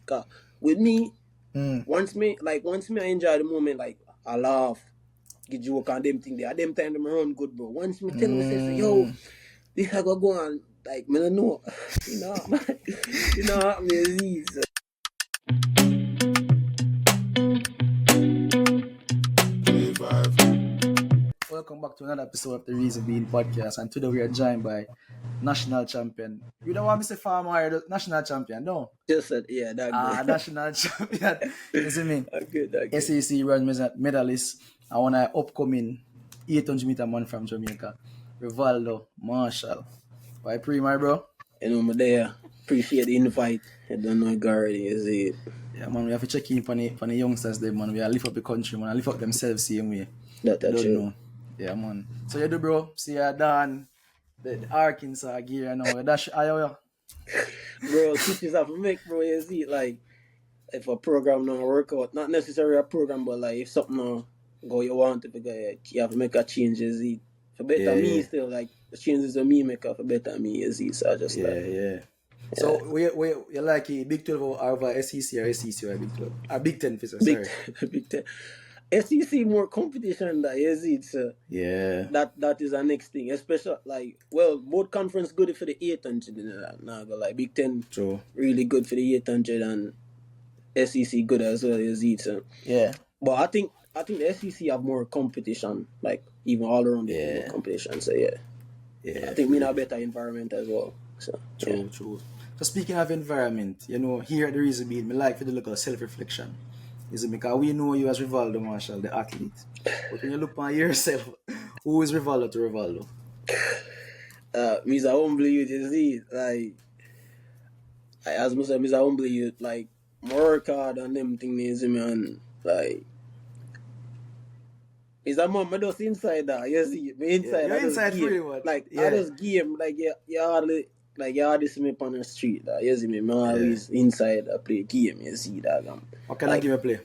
Cause with me, once me I enjoy the moment, like I laugh, get joke on them thing there. At them time them run good, bro. Once me tell me say, yo, this I go on, like me don't know. You know, man. You know me easy. So. Welcome back to another episode of the Reason Being podcast, and today we are joined by national champion. You don't want me to say farmer or national champion, no? Just said, yeah, that good. National champion. You see me? That good. SEC run medalist. I want an upcoming 800-meter man from Jamaica, Rivaldo Marshall. Why pre, my bro? You know, me there. Appreciate the invite. I don't know it already, is it? Yeah, man, we have to check in for the youngsters there, man. We are lift up the country, man. I lift up themselves same way. That's Don't true. know. Yeah, man. So you do, bro? See you done. The Arkansas gear and all. That's Bro, teachers have to make, bro, you see, like, if a program don't work out, not necessarily a program, but like, if something don't go you want to go, you have to make a change, you see. For better me still, like, the changes of me make for better me, you see, so I just yeah. So, you like a Big 12 or over SEC or SEC or Big 12? Or Big 10, sorry. Big 10. SEC more competition than you see, so yeah. That is the next thing, especially like, well, both conference good for the 800, now go like Big 10 True. really good for the 800 and SEC good as well, you see, so yeah. But I think the SEC have more competition, like even all around the competition, so yeah. I think we in a better environment as well. So true. So speaking of environment, you know, here at the Reason Being, me like for the look of self-reflection. Is it because we know you as Rivaldo Marshall, the athlete. But when you look on yourself, who is Rivaldo to Rivaldo? Me's a humble youth, you see. Like, as much as me's a humble youth, like, work hard and them things, and like, is a man, I just inside that, you see. Me inside, you're inside pretty much. Like, I just game, like, you hardly see me on the street, you see me. I'm always inside, I play game, you see that. What kind of game you play?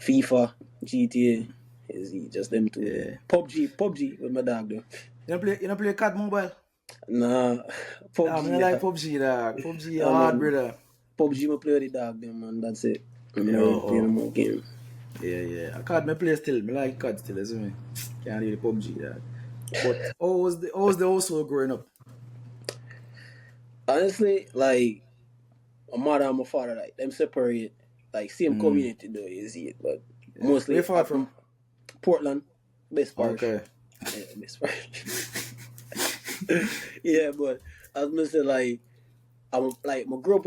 FIFA, GTA, you see, just them two. Yeah. PUBG with my dog, though. You don't play CAD mobile? Nah, PUBG. I like PUBG, dog. PUBG hard, brother. PUBG, I play with the dog, then, man, that's it. I'm not playing more game. Yeah. CAD, I play still. I like CAD still, isn't me? Can't really PUBG, dog. But how was the household growing up? Honestly, like, my mother and my father, like, them separate, like, same community though, you see it, but mostly. Where far from? Portland, best part. Okay. Yeah, best part. Yeah, but I was gonna say, like, I grew up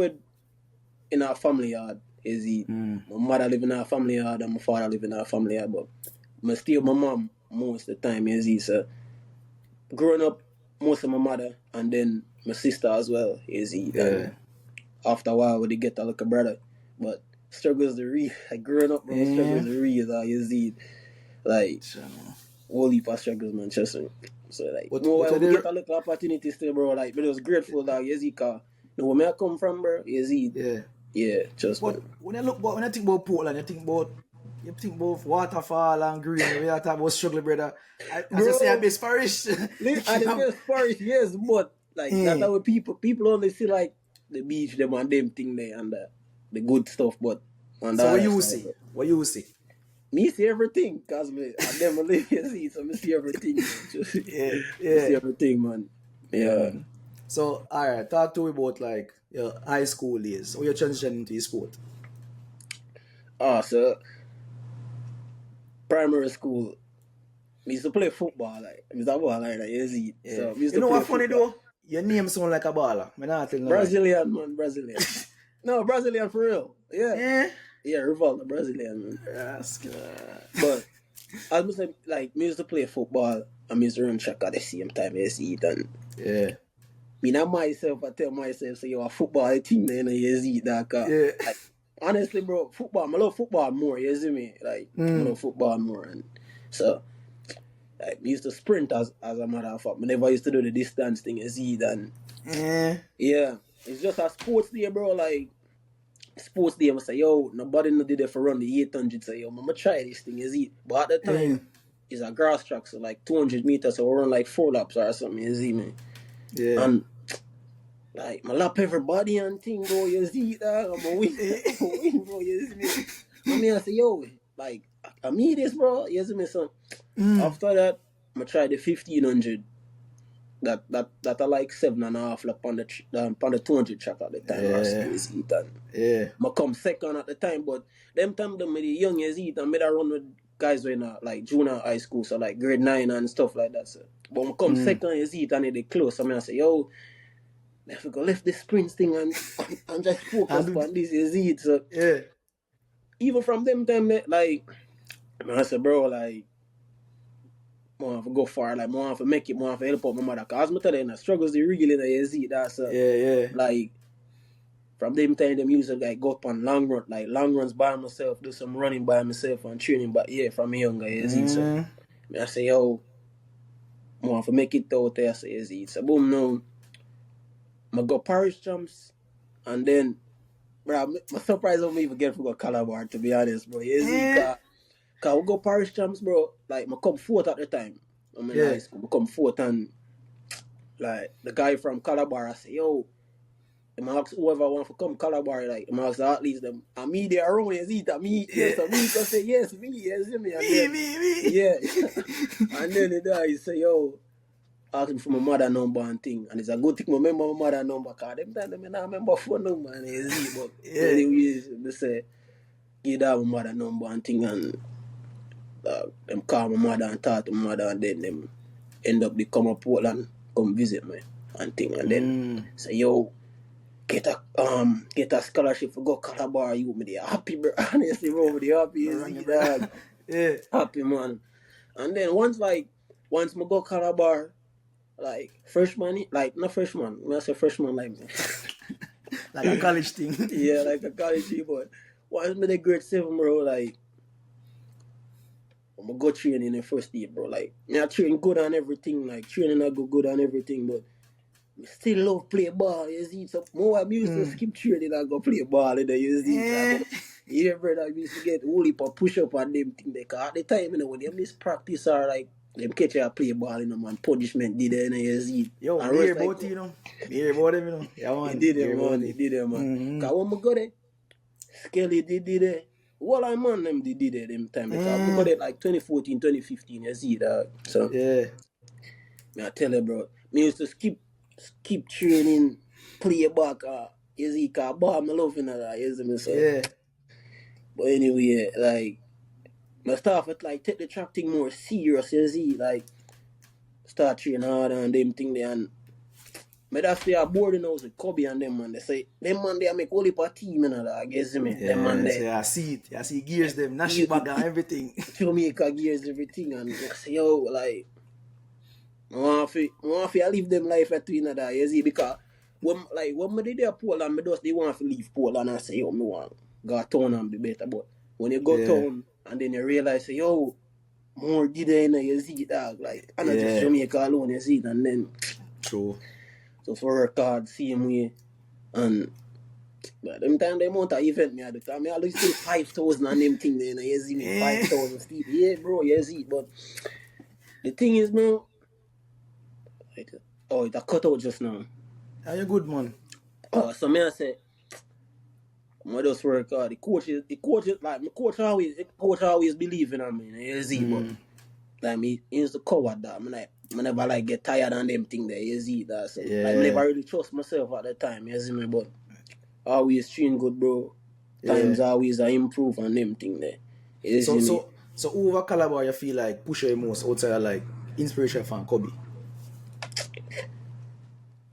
in our family yard, you see. My mother live in our family yard and my father live in our family yard, but I stay with my mom most of the time, you see. So, growing up, most of my mother and then my sister as well, you see. Yeah. After a while, we get a little brother, but struggles the real. Like, growing up, bro, struggles the real, you see. Like, whole heap of struggles, man, trust me. So, like, we get a little opportunity still, bro. Like, but it was grateful, dog, you see, because where I come from, bro, you see. Yeah, just. But when I think about Portland, you think about waterfall and green. We are talking about struggle, brother. As you say, I'm best parish. And the best parish, yes, but like that's how people only see like the beach, them and them thing there and the good stuff. But so what you see? What you see? Me see everything, cause me I never live here, see, so me see everything. Yeah. See everything, man. Yeah. So alright, talk to me about like your high school days. How you transition into your sport? So primary school, I used to play football, like I used to ball like that, you see. Yeah. So, you know what funny though? Your name sound like a baller. Brazilian, man, Brazilian. No, Brazilian for real. Yeah. Yeah, Rivaldo, Brazilian, man. Yes, but I must say, like, me used to play football and me used to run track at the same time, you see it. And me not myself, I tell myself, say, yo, a football team, man, you see that. Like, honestly, bro, football, I love football more, you see me? Like, I love football more. And so, like, we used to sprint as a matter of fact. I never used to do the distance thing, you see it. And yeah, it's just a sports day, bro. Like, sports day, I say, yo, nobody no did it for run the 800. Say, yo, I'm gonna try this thing, you see. But at the time, it's a grass track, so like 200 meters, so we run like 4 laps or something, you see me. Yeah. And like, I lap everybody and thing, bro, you see that? I'm a win, bro, you see me? I mean, I say, yo, like, I mean this, bro, you see me, son? After that, I tried the 1500. That I like 7.5 lap on the 200 track at the time. I come second at the time, but them time them the young as it and me that run with guys when like junior high school, so like grade 9 and stuff like that. So. But I come second as it and they close. I say, yo, if we go left the sprint thing and just focus on this as it. So even from them time, like I say, bro, like I want to go far, like I want to make it, I want to help out my mother. Cause I tell you, the struggles they really in the see that's like from them time them used to like go up on long runs by myself, do some running by myself and training, but from younger so I say, yo, I want to make it out there, say so boom now I go parish jumps and then bro, I'm surprised I don't even get to go Calabar, to be honest, bro. Cause we go parish champs, bro. Like, I come fourth at the time. I'm in high school. I come fourth and, like, the guy from Calabar, I say, yo, I'm ask whoever want to come Calabar, like, I'm ask the athletes, them, and me there around, is it? And me, yes, and me, can say, yes, me, yes, me. And then, me. Yeah. And then the guy say, yo, ask him for my mother number and thing. And it's a good thing I remember my mother number, cause them time, I don't remember phone number, and it's but anyways, they say, give that my mother number and thing, and them call my mother and talk to my mother and then them end up they come up Portland, come visit me and thing and then say, yo, get a scholarship for go Calabar, you me there happy, bro. Honestly, bro, the happy is dog. Happy man. And then once I go Calabar, like freshman, like not freshman, when I say freshman like like a college thing. Yeah, like a college thing, but once me the grade 7, bro, like I'm gonna go train in the first year, bro. Like, I train good and everything. Like, training I go good and everything, but I still love play ball, you see. So, more I used to skip training and go play ball, you see. Yeah, brother, I used to get whole heap of push-up and them things. Because at the time, you know, when them miss practice or, like, them catch you play ball, you know, man, punishment did it, you see. Yo, and hear about you know. Hear about them, you know. Yeah, man. He did it, man. Because when I go there, Skelly did it. Well, I man them did it them time because we got it like 2014, 2015, you see that. So I tell you, bro, me used to skip training, play back, you see, cause ball me loving that, you see me, so. But anyway, like, I start to like take the track thing more serious, you see, like, start training hard and them thing there and I just stay at boarding house with Kobe and them man. They say, them man they make only for team, you know, I guess me. Them man they. Yeah, I see it. I see gears them, Nash bag and everything. Jamaica gears, everything. And I say, yo, like, I want to live them life at you know that, you see, because when I did there Portland, they want to leave Portland and say, yo, me want to go town and be better. But when you go town and then you realize, say, yo, more did there, you know, you see that, like, and not just Jamaica alone, you see it, and then. True. So for work hard, same way. And but them time they want to event me at the time. I always say 5,000 and them thing there, you see me 5,000 Steve. Yeah, bro, you see. But the thing is, bro, it a cut out just now. Are you good, man? So me I say, I just work hard. The coach like my coach always believe in me, you see, but like me he used to cover that. I never like get tired on them thing there, you see that. So I never really trust myself at the time, you see me, but always train good, bro. Times always I improve on them thing there. You see me? So over Calabar you feel like push your most outside of like inspiration from Kobe?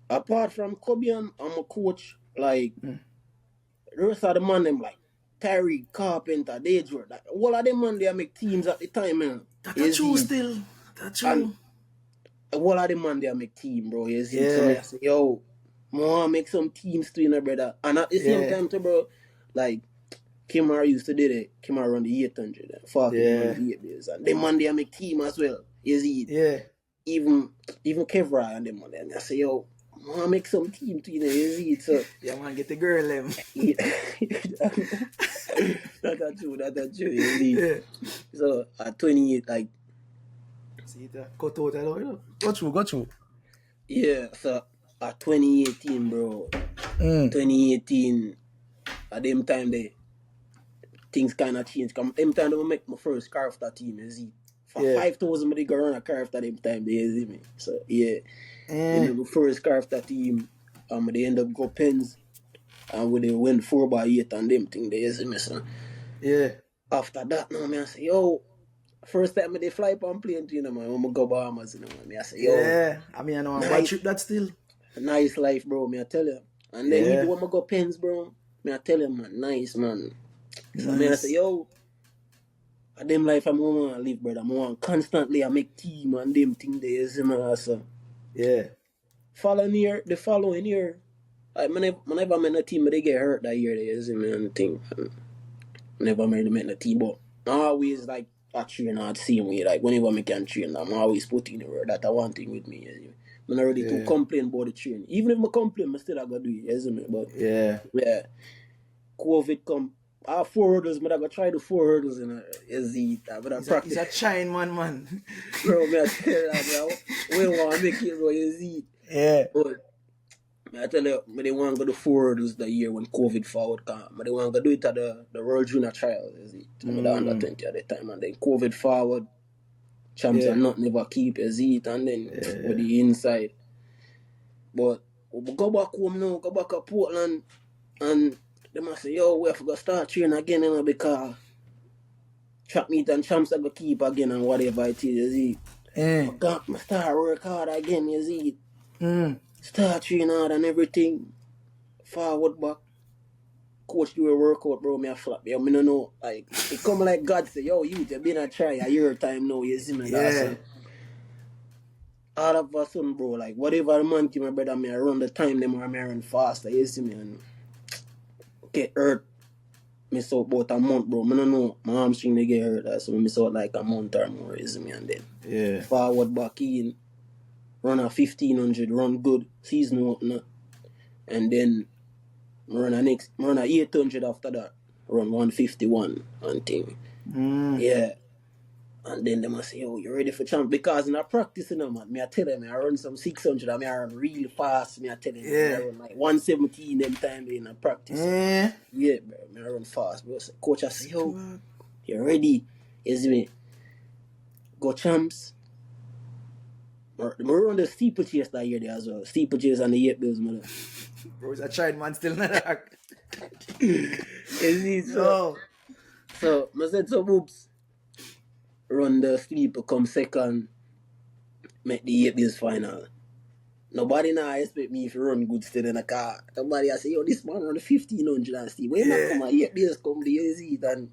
Apart from Kobe and I'm a coach, like the rest of the man them like Terry, Carpenter, Deidre, like all of them man they make teams at the time, man. That's true still. That's true. And all of them man they make team, bro. You see? So I say, yo, I want to make some teams too, you know, brother. And at the same time too, bro, like Kimar used to do it. Kimar run the 800 and 40 run the 8 days. And them man they make team as well. You see? Yeah. Even Kevra and them man there. I say, yo, I want to make some team too, you know, you see? So yeah, man, get the girl them. That's true, you see? Yeah. So at 28, like, see that cut out, you know. Got you. Yeah, so At 2018, bro. 2018, at them time things kind of changed. Them time they make my first car after team, you see. For 5,000, I go run a car after them time, you see me. So, yeah. They make my first car after team. They end up go pens. And when they win 4x8 and them thing, they see me, son. Yeah. After that, now, I say, yo, first time they fly on plane, you know, man, when I go Bahamas, you know, man. I say, yo. Yeah, I mean, I know, nice, bad trip that still. Nice life, bro, me I tell you. And then even when I go pens, bro, me I tell you, man, nice, man. So me I say, yo, a them life I'm going to live, brother. I want constantly I make team and them thing there, you see me, so. Yeah. The following year, like, whenever I'm in a team, they get hurt that year, you see me, and thing. Never made them in the team, but I always like I train the same way. Like whenever I can train, I'm always putting the word that I want thing with me. I'm not ready to complain about the training. Even if I complain, I still I gotta do it, isn't it? But yeah, COVID come. 4 hurdles, but I gotta try the 4 hurdles in He's a chain man. Bro, me I tell you that, bro. We want to make it, bro. You see. Yeah. But I tell you, they want to go to 4 hurdles the year when COVID forward come. They want to do it at the World Junior Trials, you see. I'm under 20 at the time, and then COVID forward, champs are not never keep, you see it, and then with the inside. But we go back home now, go back to Portland, and they must say, yo, we have to go start training again, you know, because track meet and champs are going to keep again and whatever it is, you see. I start work hard again, you see it. Start training hard and everything. Forward, back. Coach do a workout, bro, me a flap. Yo, me no know. Like, it come like God say, yo, you been a try a year time now, you see me? Yeah. All of a sudden, bro, like, whatever the man give my brother, me I run the time, them or me I run faster, you see me? And get hurt. Miss out about a month, bro. Me no know. My hamstring they get hurt, so I miss out like a month or more, you see me? And then forward back in, run a 1500, run good, season opener. And then run a 800 after that, run 151 and thing. Yeah. And then they must say, yo, you ready for champ? Because in a practice, you know, man, me I tell them, I run some 600, I run real fast, me I tell them, I run like 117 them time in a practice. Yeah, bro, me I run fast, bro. So coach I say, yo, you ready? You see me? Go champs. We run the steeplechase that year there as well. Steeplechase and the 8 bills, man. Bro, it's a child man still in the dark. You see, so I said, so oops. Run the sleep, come second, make the 8 bills final. Nobody now expect me if you run good still in a car. Nobody I say, yo, this man run the 1500 and Steve. When you not come at 8 bills come the easy, then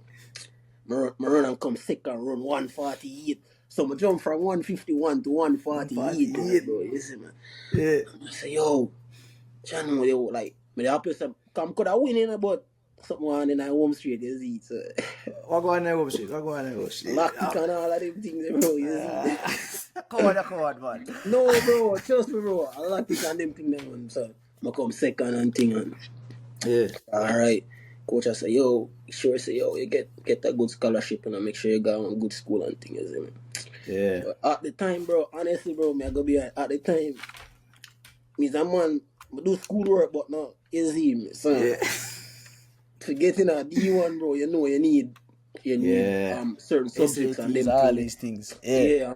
I run and come second, run 148. So I jump from 151 to 148, bro. You see, man? Yeah. I say, yo, John, yo, like, me the happy some come could I win in but something on in home street, you see. So what go on in home street? Lactic and all of them things, bro, you see. Coward, man. No, bro, trust me, bro. I lactic and them things, man. So I come second and thing and alright. Coach I say, yo, sure say, yo, you get a good scholarship and make sure you go on good school and things, you see, man. Yeah. But at the time, bro, honestly, bro, me I go be at the time, me's a man, I do schoolwork, but not easy, son. Yeah. To get in a D1, bro, you know you need certain subjects and them all these things. Yeah.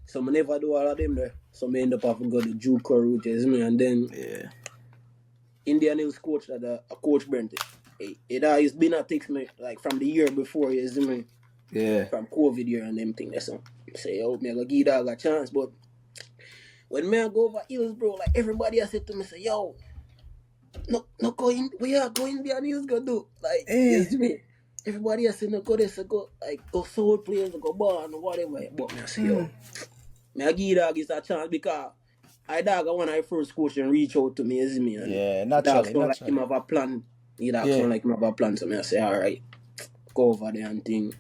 So I never do all of them there. So I end up having to go the JUCO route, you see, and then Indian Hills coach that a coach Brent. It's been a text me like from the year before, you see me. Yeah. From COVID year and them things. So say, yo, me I go give dog a chance, but when me I go over hills, bro, like everybody has said to me, say, yo, no going, we are going there and he's gonna do. Like, you see me? Everybody has said, no go this, go, like, go soul players, go bar and whatever. But me I say, yo, me I give dog a chance because I dog when I first coach and reach out to me, you see me? And naturally. Dog like him have a plan. He dog sound like him have a plan, so me I say, alright, go over there and thing.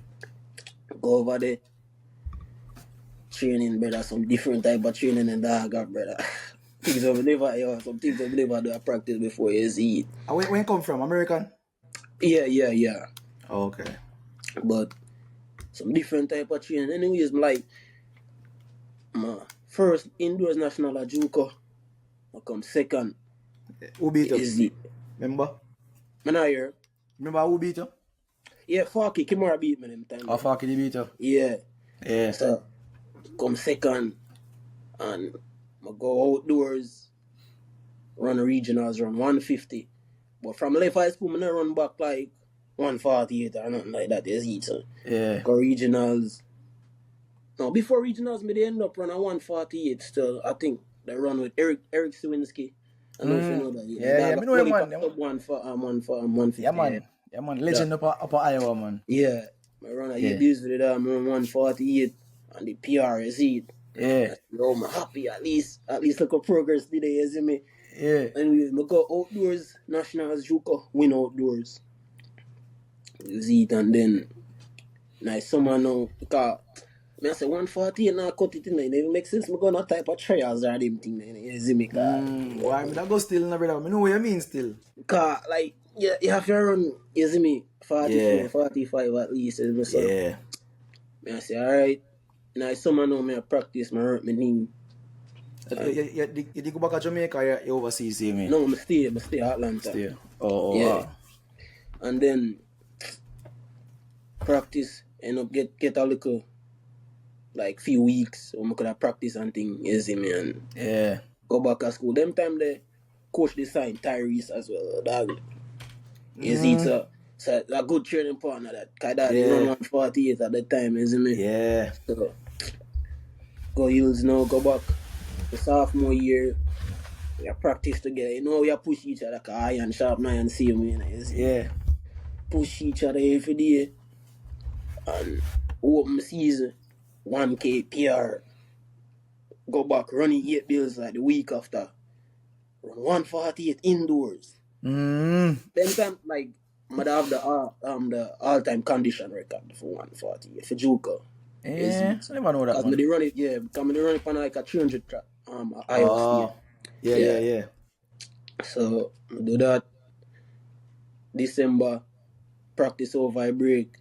Go over there. Training, brother, some different type of training and dog, brother. Things I've never, some things I've never do a practice before you see it. Where you come from? American? Yeah. Oh, okay. But some different type of training. Anyways, like my first indoors national at JUCO, I come second. Who beat Is you? it? Remember? Man, I hear. Remember who beat you? Yeah, Farky Kimura beat me them time. Oh, Farky beat you? Yeah. Yeah. So, come second. And I go outdoors, run regionals, run 150. But from left high school, I not run back like 148 or nothing like that. Is it? So, Yeah. go regionals. No, before regionals, me they end up running 148 still. I think they run with Eric Sawinski. I don't know if you know that. Yeah, I know him, man. One for 150. Yeah, man. Yeah, man. Legend up Iowa, man. Yeah. I run a 8 days with it. I'm on 148 and the PR is it. Yeah. Yo, I'm happy at least look at progress today, you see me? Yeah. Anyway, I go outdoors, nationals, Juka, win outdoors. You see it, and then nice summer now, because I say 148 now cut it in there. It even makes sense. I'm going to type of trials or them thing, you see me? Why that go still, no, brother? I know what you mean still. Because, like, yeah, you have to run, you see me, 44, 45 at least. So, yeah. I say, alright. Now, summer now, I practice, I hurt my knee. You go back to Jamaica or you overseas, see me? No, I stay at Atlanta. Stay. Oh, yeah. Wow. And then practice, end up get a little, like, few weeks, so I could have practice and thing, you see me, and go back to school. Them time, the coach they signed Tyrese as well, dog. You see, so a good training partner that, because that is 148 at the time, you see me? Yeah. So, go Hills now, go back the sophomore year, we practice together. You know, we push each other, because iron sharp iron same way, you see? Yeah. Push each other every day, and open season, 1K PR, go back running 8 bills like the week after, run 148 indoors. Then time, like, I have the all-time condition record for 148 for Juka. Yeah, I never know that. Because they run it, because they run it on like a 300 track. Iowa State. Yeah. So I do that. December, practice over a break,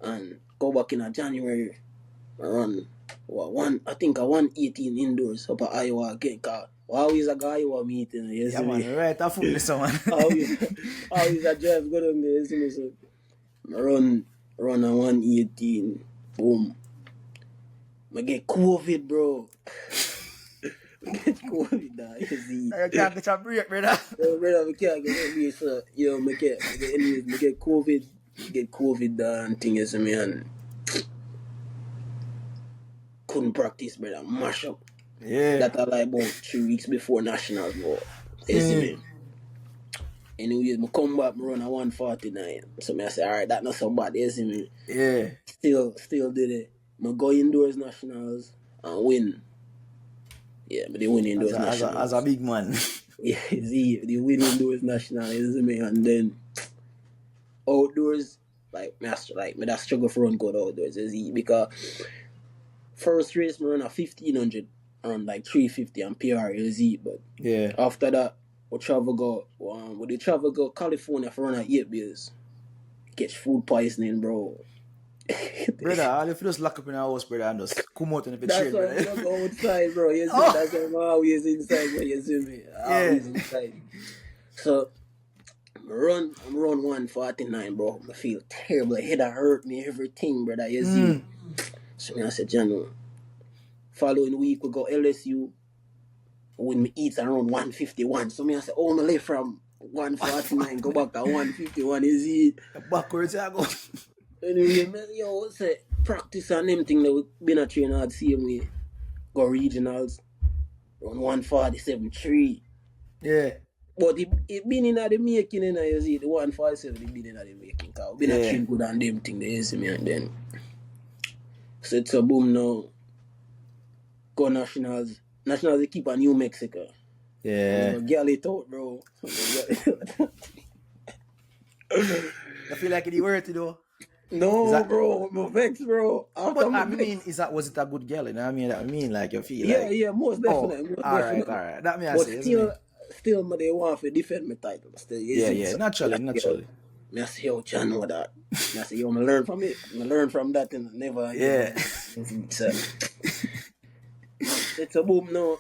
and go back in a January. I run I think a 118 indoors up at Iowa again. Cause always a guy Iowa meeting. You see me? Man, right. I fool this one. always a drive good on there. You see me? So I run a 118. Boom. I get COVID, bro. Get COVID now, you see. You can't get a break, brother. Brother, I can't get a break, so, I get COVID and thing, you see me, and couldn't practice, brother, mash up. Yeah. That I like about 3 weeks before Nationals, bro. You see me. Anyways, I come back, I run a 149. So I say, alright, that's not so bad, you see me. Yeah. Still did it. I go indoors Nationals and win. Yeah, but they win indoors Nationals. As a big man. Yeah, see, they win indoors Nationals, you see me, and then outdoors, like, me that struggle for run good outdoors, you see, because first race, I run a 1500, around like 350 and PR, you see, but after that, we travel go California for run at 8 bills. Catch food poisoning, bro. Brother, all if you just lock up in our house, brother, and just come out in the That's train, why brother. I go outside, bro. You see, that's why I'm always inside, bro. You see me? Always inside. So, I'm run 149, bro. I feel terrible. Head hurt me, everything, brother. You see? So, I said, Jano, following week, we go LSU. When me eat around 151. So, I said, my left from 149, go back to 151. You see? Backwards, I go. Anyway, man, say practice and them thing that we been a train hard same way. Go regionals, run 147.3. Yeah. But it been in the making, you see, the 147 it been in the making. Cause we been a train good on them thing, you see me, and then so it's a boom now. Go nationals. Nationals they keep on New Mexico. Yeah. Girl it out, bro. I feel like it's worth it though. No, bro, I'm vexed, bro. But I mean, was it a good girl? You know what I mean? Like you feel like... Yeah, most definitely. All right. That me I but say, still, they want to defend my title. Still, naturally. I say, yo, John, know that. I say, yo, I learn from it. I learn from that and never... Yeah. It's a boom now.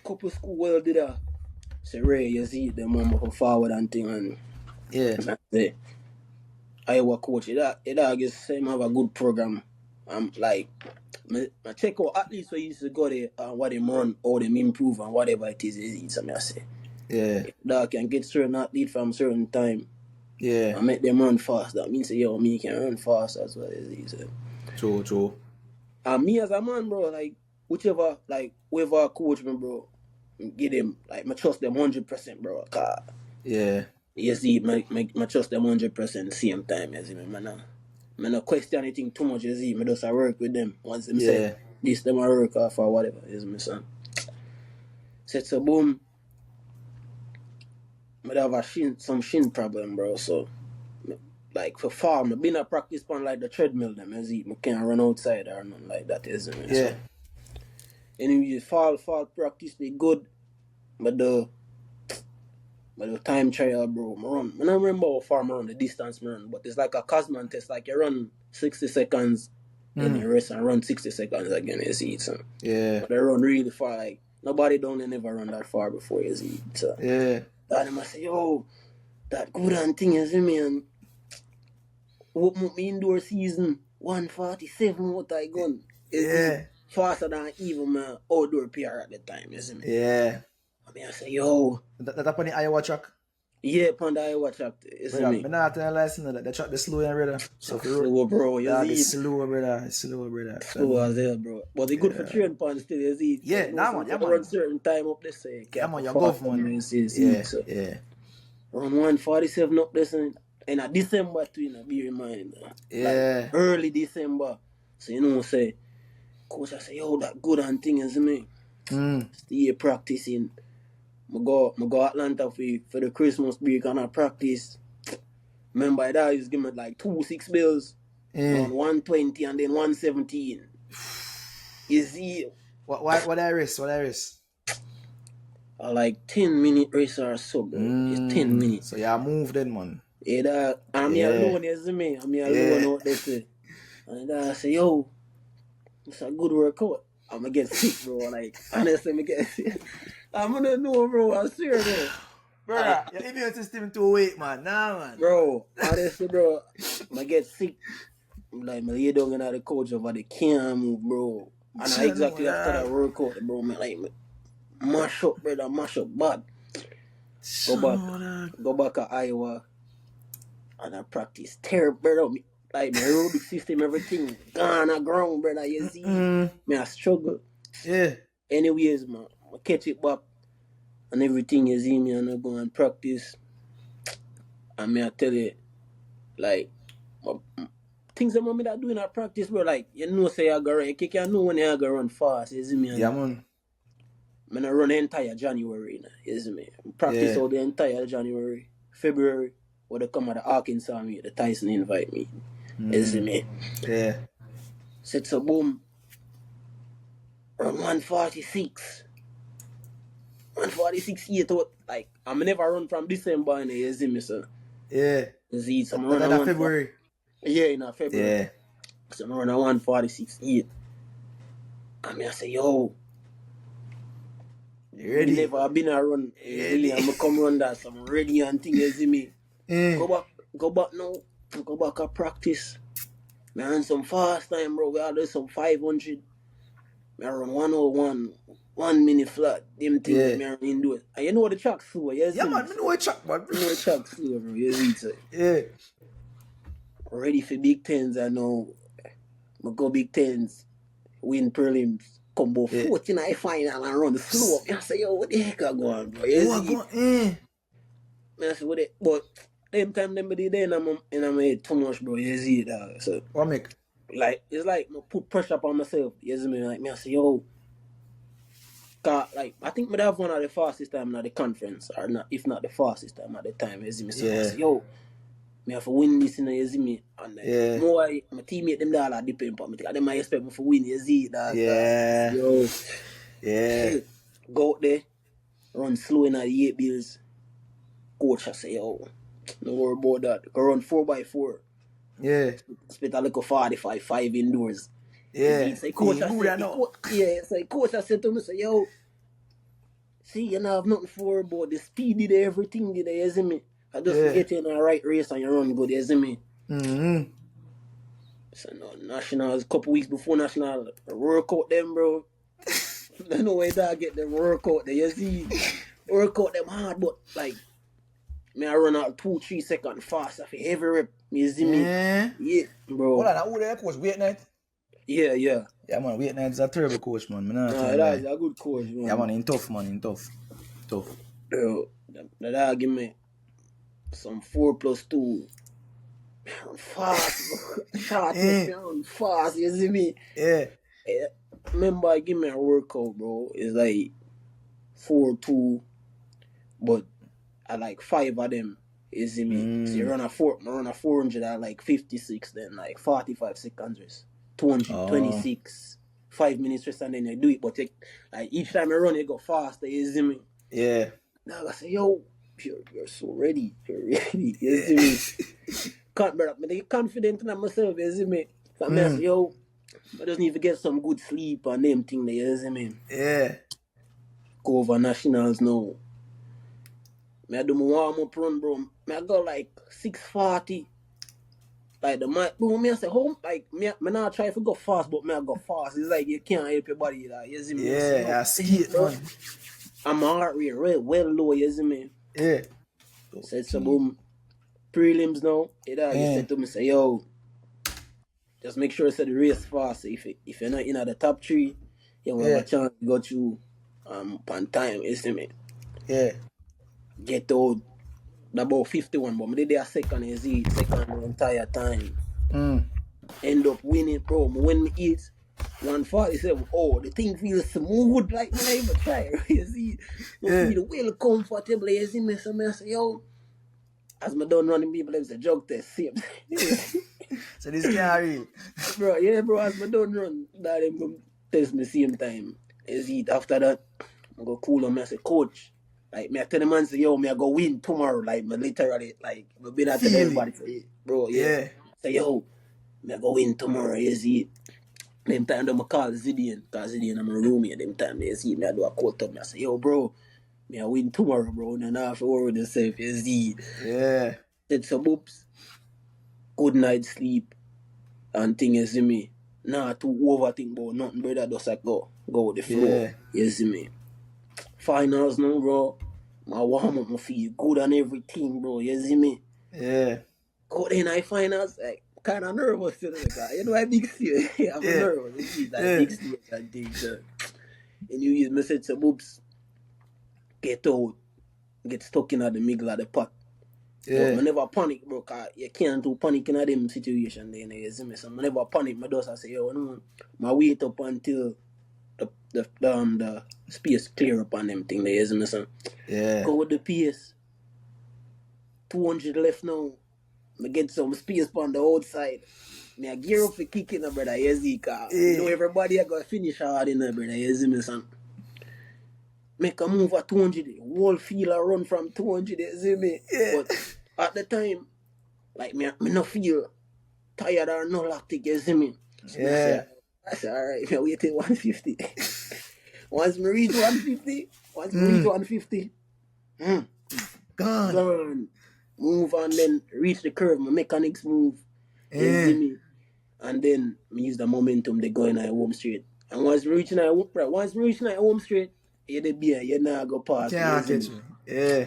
couple school well did say Ray, you see them mama for forward and thing and say Iowa coach it I guess him have a good program. Like I check out at least we used to go there what them run, how them improve and whatever it is something I say. Yeah. If that can get certain athlete from certain time. Yeah. And make them run fast. That means yo, me can run fast as well as he said. True. And me as a man, bro, like whoever coach me, bro, give them like I trust them 100%, bro. Cause you see, I trust them 100% same time, you see me, man. I don't question anything too much, you see. I just work with them. Once them say this, them I work off or whatever, you see me, son. So boom. I have some shin problem, bro. So, like for farm, I been a practice on like the treadmill. Them, you see, I can't run outside or nothing like that, isn't it? Yeah. So, anyway, fall practice be good, but the time trial, bro, I run. I don't remember how far I run, the distance I run, but it's like a Cosman test. Like you run 60 seconds, then you rest and run 60 seconds again. You see it, so. Yeah. But I run really far. Like nobody don't never run that far before. You see it, so. Yeah. And I say, yo, that good and thing, you see me, and open up my indoor season, 147 what I gone. Yeah. Faster than even my outdoor PR at the time, you see me? Yeah. I say, yo. That up on the Iowa track? Yeah, upon the Iowa track, you see me? I'm not telling you that the track is slow and brother. So slow, bro, you see it's slow, brother. It's slow, brother. Slow as hell, bro. But it's good for training pan still, you see? Yeah, so, man. You run certain time up there, say. Yeah, man, you're good, man. Yeah. Run 147 up there, in a December too, you know, be reminded. Yeah. Like early December. So, you know, say, coach, I say, yo, that good and thing, you see me? Stay practicing. I go Atlanta for the Christmas break and I practice. Remember that is give me like 2 6 bills on 120 and then 117. You see what I risk? Like 10-minute race or so, bro. It's 10 minutes. So you move then, man. Yeah, that I'm alone, you see me. I'm alone out there too. And I say, yo, it's a good workout. I'm gonna get sick, bro. Like honestly, I'm get sick. I'm gonna know, bro. I swear, bro. Bro, your immune system too weak, man. Nah, man. Bro, honestly, bro, I get sick. Like, I lay down in the couch over the can't move, bro. And I exactly after that workout, bro, man, like, mash up, brother, mash up bad. Go back to Iowa. And I practice terrible, brother. Like, my aerobic system, everything gone on ground, brother, you see. Me, I struggle. Yeah. Anyways, man, I catch it back. And everything, you see me, and I go and practice. And me, I tell you, like, things that mommy that doing at practice, bro, like, you know, say I go run, you can't know when you go run fast, you see me? Yeah, man. I run the entire January, you see me? Practice all the entire January, February, when they come at the Arkansas meet, the Tyson invite me, you see me? Yeah. So boom, run 146. 146 years, like, I'm never run from December, you see me, so. Yeah. You see, so I'm running February. Yeah, in February. Yeah. So I'm running 146 years. I say, yo, you ready? Never been a run. Really, I'm gonna come run that. So I'm ready and things, you see me. Go back now. Go back and practice. I run some fast time, bro. We are doing some 500. I run 101, 1 minute flat. Them things me run indoor. And you know the track slow, yes? Yeah, man, I know the track, man. You know the track slow, bro. You see, so. Yeah. Ready for Big Tens, I know. I go Big Tens, win prelims, combo 14 I final and run slow up. I say, yo, what the heck I go on, bro? I say, what the, but them time them be there and I'm too much, bro. You see that? So what make? Like it's like I put pressure upon myself. You see me? Like me, I say, yo, like I think I have one of the fastest time at the conference, or not, if not the fastest time at the time. You see me? So I say, yo, me have to win this, you see me? And more my teammate them there are depending on me. They might expect me to win, you see that? Yo. Yeah. Go out there, run slow in the 8 bills. Coach I say, yo, don't worry about that. Go run 4x4. Yeah. Spit a little 45, 5 indoors. Yeah. Say, coach I said, coach I said to me, say, yo, See, you know, have nothing for about the speed did everything did you see me? I just get in a right race and you run good, you see me? Mm-hmm. So no, nationals, couple weeks before national, workout them, bro. I know where I get them workout there, you see? Workout them hard, but like, me I run out 2-3 seconds fast after every rep. You see me? Yeah, bro. Hold on, who there coach? Weight night? Yeah. Yeah, man, weight night is a terrible coach, man. That's a good coach, man. Yeah, man, in tough. Bro, that give me some 4+2. Fast, bro. Fast, you see me? Yeah. Remember, I give me a workout, bro. It's like 4-2, but I like 5 of them. You see me? So you run a 400 at like 56, then like 45 seconds, 226, 5 minutes rest, and then you do it. But like each time you run, you go faster. You see me? Yeah. Now I say, yo, you're so ready. You're ready. You see me? Can't bear up. I'm confident in myself. You see me? So I say, yo, I just need to get some good sleep and them thing there. You see me? Yeah. Go over nationals now. I do my warm-up run, bro. I go like 6:40. Like the man, bro, I say, home, like, me not try to go fast, but I go fast. It's like you can't help your body, like, you see me? Yeah, I see it, man. And my heart rate well low, you see me? Yeah. Said so boom. Prelims now. He said to me, say, yo, just make sure the race fast. If you're not in the top 3, you will have a chance to go through on time, you see me? Yeah. Get out about 51, but I did a second the entire time. End up winning, bro. When me eat 147, the thing feels smooth like when I even try. You see, I feel well comfortable. You see me? So I say, yo, as I done running people, it's a drug test. Same. So this can't real. Bro, as I done run, that them test me same time. You see, after that, I go cool on me. I say, coach, like, me I tell the man, say, yo, me I go win tomorrow. Like, me literally, like, me be that to everybody. Say, bro, yeah. Say, yo, me I go win tomorrow, you see. Them time, I call Zidian, because Zidian I'm a roomie. Them time, you see, me I do a quote up. Me I say, yo, bro, me I win tomorrow, bro. And I have to worry with yourself, you see. Yeah. Said some boops, good night sleep, and thing, you see me. Nah, too overthink about nothing, brother. Just like go with the flow, you see me. Finals now, bro. My warm up, my feel good and everything, bro. You see me? Yeah. Go then I finals, like, kind of nervous still, like, you know, I big stage. I'm nervous. It's like big stage and things. And you use me said some boops, get out, get stuck in the middle of the pot. Yeah. But I never panic, bro, because you can't do panic in a them situation then, you see me? So I never panic. I just say, yo, no, I wait up until the space clear up on them thing there, you see me? So go with the pace. 200 left now. I get some space on the outside. I gear up for kicking, brother, you see, because you know everybody I got to finish hard in there, brother, you see me, son? Make a move at 200, whole field a run from 200, you see me? But at the time, like, me no feel tired or no lactic, you see me? So I say, all right, I wait till 150. Once me reach 150, gone. Move and then reach the curve, my mechanics move, you see me? And then me use the momentum, they go in at home straight. And once me reach at home straight, you not go past. Can't catch me. Yeah.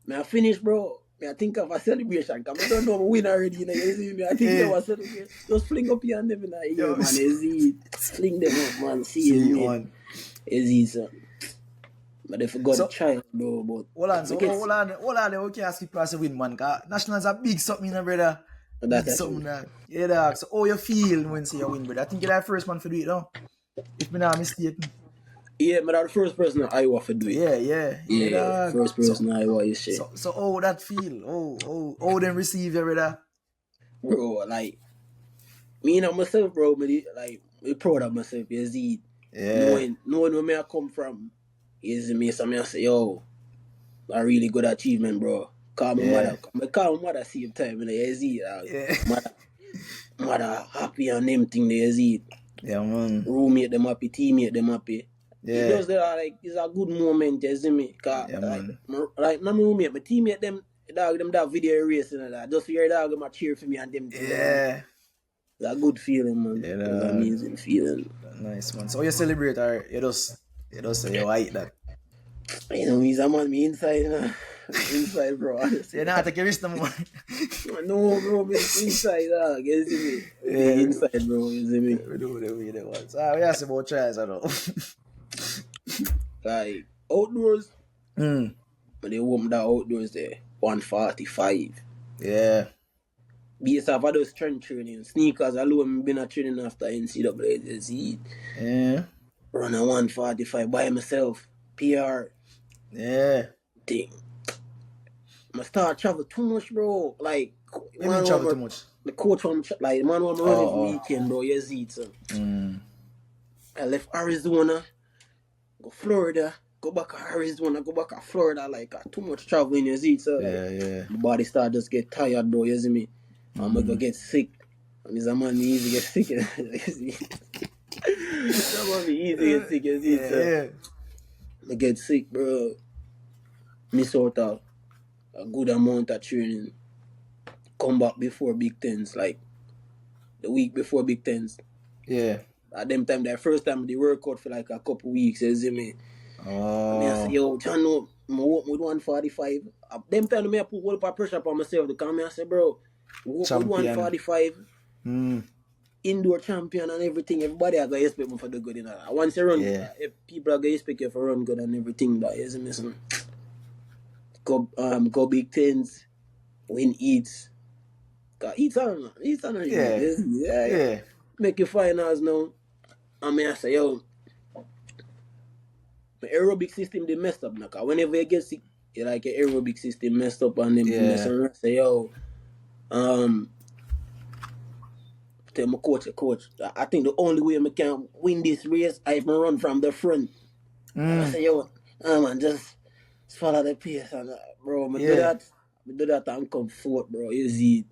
Me I finish, bro. Me I think of a celebration. Because I don't know win already. You know, you see me? I think of a celebration. Just fling up your hand in the ear, man. You see it? Fling them up, man. See it, man. You see, son. But they forgot the child, bro. But hold on. Okay, I skip past the win, man. Because Nationals are big something, you know, brother. That's something that. Yeah, dog. So how you feel when you win, brother? I think you're the first man to do it, no? If me not mistaken. Yeah, but I'm the first person in Iowa to do it. Yeah. First person in Iowa, you say. So how that feel? How them receive you, brother? Bro, like, me and myself, bro, me proud of myself, you see. Knowing where I come from, you see me, so I say, yo, a really good achievement, bro. Call my mother. I call my mother same time, you see. Mother happy and them thing, you see. Yeah, man. Roommate them happy, teammate them happy. It just like it's a good moment, you see me? Cause like my roommate, my teammate, them that video racing and that. Just hear dog them cheer for me and them. Yeah. It's a good feeling, man. It's an amazing feeling. Nice, man. So you celebrate or you just say you hate that? You know, me's a man, me inside, you know. Inside, bro. Honestly. You not take your risk no more. No, bro, me inside, dog. You see me? Yeah. Inside, bro. You see me? We do the way they want. So we ask about tries, I know. Like outdoors, but they warm that outdoors there 145. Yeah. Based off of those strength training, sneakers alone, been a training after NCAA. You see, run a 145 by myself, PR. Yeah. Thing. I start travel too much, bro. Like, you mean travel too much? The coach want like the man want me run every weekend, bro. You see it, so. I left Arizona. Go Florida, go back to Arizona, go back to Florida, like too much traveling, you see, so my body start just get tired, bro, you see me? I'm gonna get sick. And it's a man easy get sick, you see. It's a man easy get sick, you see, so I get sick, bro. Miss out a good amount of training. Come back before Big Tens, like the week before Big Tens. Yeah. At them time, the first time they work out for like a couple weeks, you see me? I say, yo, John, no, I'm working with 145. At them time, I put a whole lot of pressure upon myself to come. I say, bro, work with 145. Indoor champion and everything. Everybody are going to expect me for the good, you know. Once you run, if people are going to expect you for run good and everything, but you see me? So, go Big Tens, win Eats. Eats on yeah. Make your finals now. I say, yo, my aerobic system they messed up now. Cause whenever you get sick, you like your aerobic system messed up and them mess around. I say, yo, tell my coach, I think the only way I can win this race is to run from the front. I say, yo, man, just follow the pace and bro, do that and come forth, bro. You see,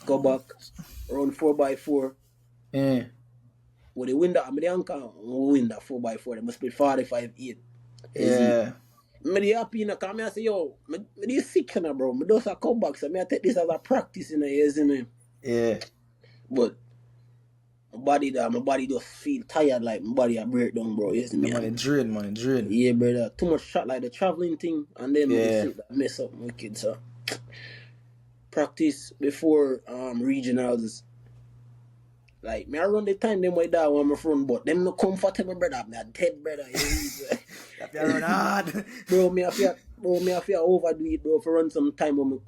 go back, run 4x4. Yeah. When they win that, I'm the anchor, win that 4x4. They must be 45-8. Yeah. I'm happy, because I say, yo, I'm sick, bro. I just come back, so I take this as a practice, you see me? Yeah. But my body just feel tired, like my body a breakdown, bro. You see me? Man, drain. Yeah, brother. Too much shot, like the traveling thing, and then mess up my kids, so. Practice before regionals. Like, me I run the time them way down on my front, but them no comfortable, brother. I'm a dead, brother. You run hard. Bro, me I feel overdo it, bro. For run some time when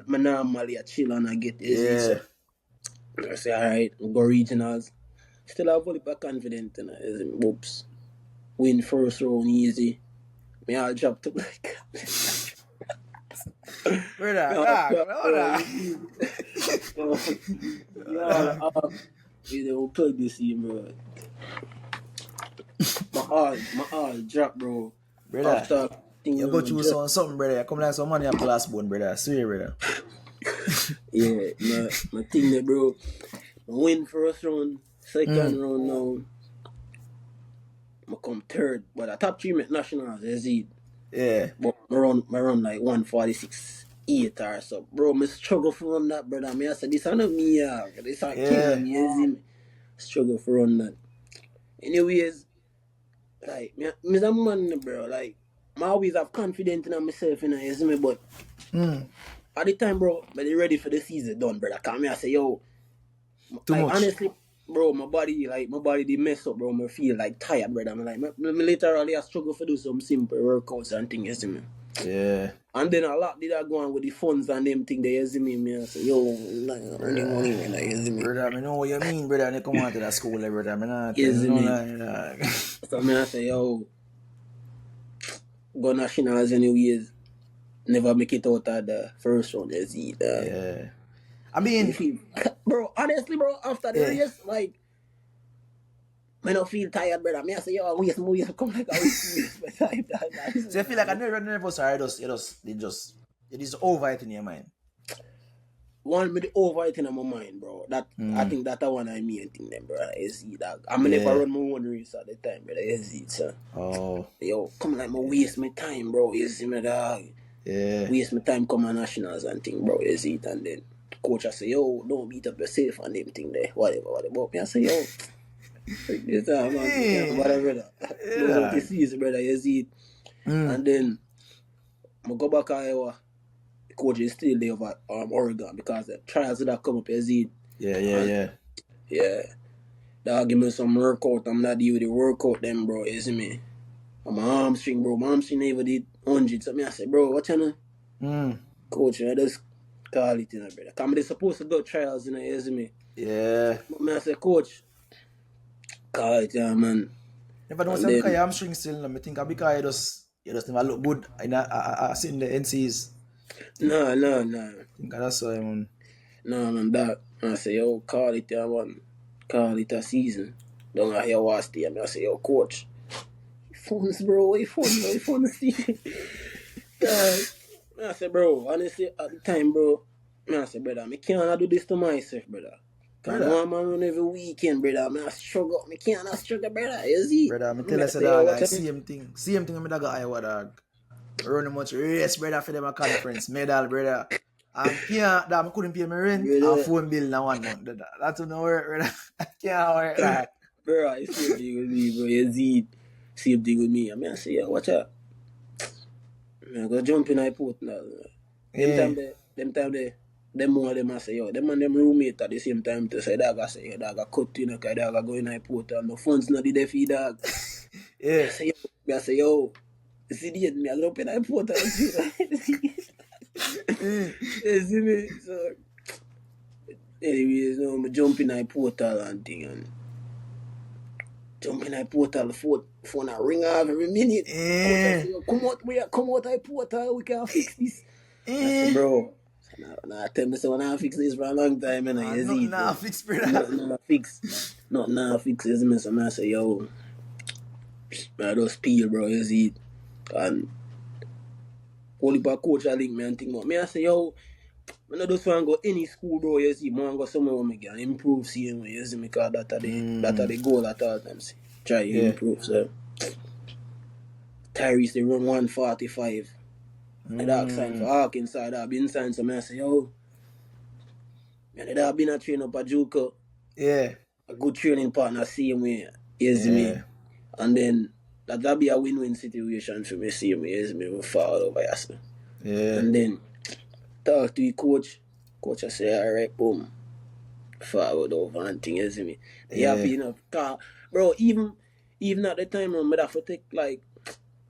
me normally chill and I get easy. Yeah. So I say, alright, we go regionals. Still have a little bit confident, whoops. Win first round easy. Me I'll drop to like we'll plug this in, bro. My all drop, bro. Brother, after you go choose on something, brother. Come like some money up last bone, brother. I swear, brother. Yeah, my thing there, bro. I win first round, second round now. I come third, but I top 3 nationals, you see. Yeah. But I run like 146.8 or so. Bro, I struggle for run that, brother. I said, this is not me, this is killing me, you see me. Struggle for run that. Anyways, like, I'm a man, bro. Like, I always have confidence in myself, you see me, but at the time, bro, I'm ready for the season done, brother. Cause I say, yo, Too much. Honestly, bro, my body they mess up, bro. I feel like tired, brother. I'm like, literally I struggle for do some simple workouts and things, you see me. Yeah. And then a lot did I go on with the funds and them things, you see me, I say, yo, like, earning money, you see me. Brother, I know what you mean, brother. You come out to that school, brother. I'm not. You see me. So I say, yo, go nationals anyways. Never make it out of the first round, you see. Yeah. I mean, bro, honestly, bro, after the race, like, I don't feel tired, brother. I say, yo, I waste come like I waste my time. So you feel like I never nervous or it is over it in your mind? one with the overeating in my mind, bro. That I think that one I mean thing then, bro. Is it that I'm never run my own race at the time, bro. Is it, so? Oh. Yo, come like me waste my time, bro. You see me, dog. Yeah. Waste my time come on nationals and thing, bro. You see it, and then coach I say, yo, don't beat up yourself and them thing there. Whatever. Me I say, yo, this time, man, whatever. No, this season, brother. You see it, and then I go back to Iowa. Coach is still there over Oregon because the trials that come up, you see it. Yeah. Dog give me some workout. I'm not deal with the workout them, bro. You see me? And my hamstring, bro. My hamstring never did 100. So me I say, bro, what you know? Coach, I just call it, you know, brother. Because they're supposed to go trials, you know, you see me? Yeah. But me I say, coach, call it, yeah, man. Never know some kind of hamstring still, I think because you just never look good in the NCs. No. I think that's why, man. No, man, that. I say, yo, call it, yeah, man. Call it a season. Don't I hear what's there. I say, yo, coach. Phones, bro. Phones, I say, bro, honestly, at the time, bro, I say, brother, I can't do this to myself, brother. Because one man run every weekend, brother. I struggle. I can't struggle, brother. You see? Brother, I tell you, dog, same thing. Same thing with the Iowa, dog. Running much race, brother, for them a conference. Medal, brother. I can't, I couldn't pay my rent and phone bill in 1 month. That's not work, brother. I can't work, like. Bro, it's same thing with me, bro. You see, same thing with me. I say, yeah, watch out. I go jump in a port now. Them more of them I say, yo, them and them roommate at the same time to say, dog, I say, yo, dog, I cut you, because dog, I go in a port and the funds not the feed, dog. Yeah. I say, yo, you see the me, I jump in a port and you see me? So, anyways, I jump in a portal and thing, and jump in a portal, phone a ring off every minute. Say, come out a portal, we can fix this. I say, bro, nah, tell me so when I fix this for a long time, and I see it. Fix, brother. Not fix, you see me? So I say, yo, I just peel, bro, you see it. And only by coach I link me and think about me. I say, yo, I don't just want to go any school, bro, you see. I want to go somewhere where I can improve, see, you see me, because that's the goal at all times. Try to improve, so. Tyrese, they run 145. And I signed for Arkansas, I've been signed, so I say, yo, and I've been a train up at Juco. Yeah. A good training partner, same way, you see me. And then, that'll be a win-win situation for me, see me, you see me, we fall over here. Yeah. And then, talk to the coach. Coach, I say, all right, boom. Forward over and thing, you see me. Yeah. Happy enough. Bro, even at the time, I have to take, like,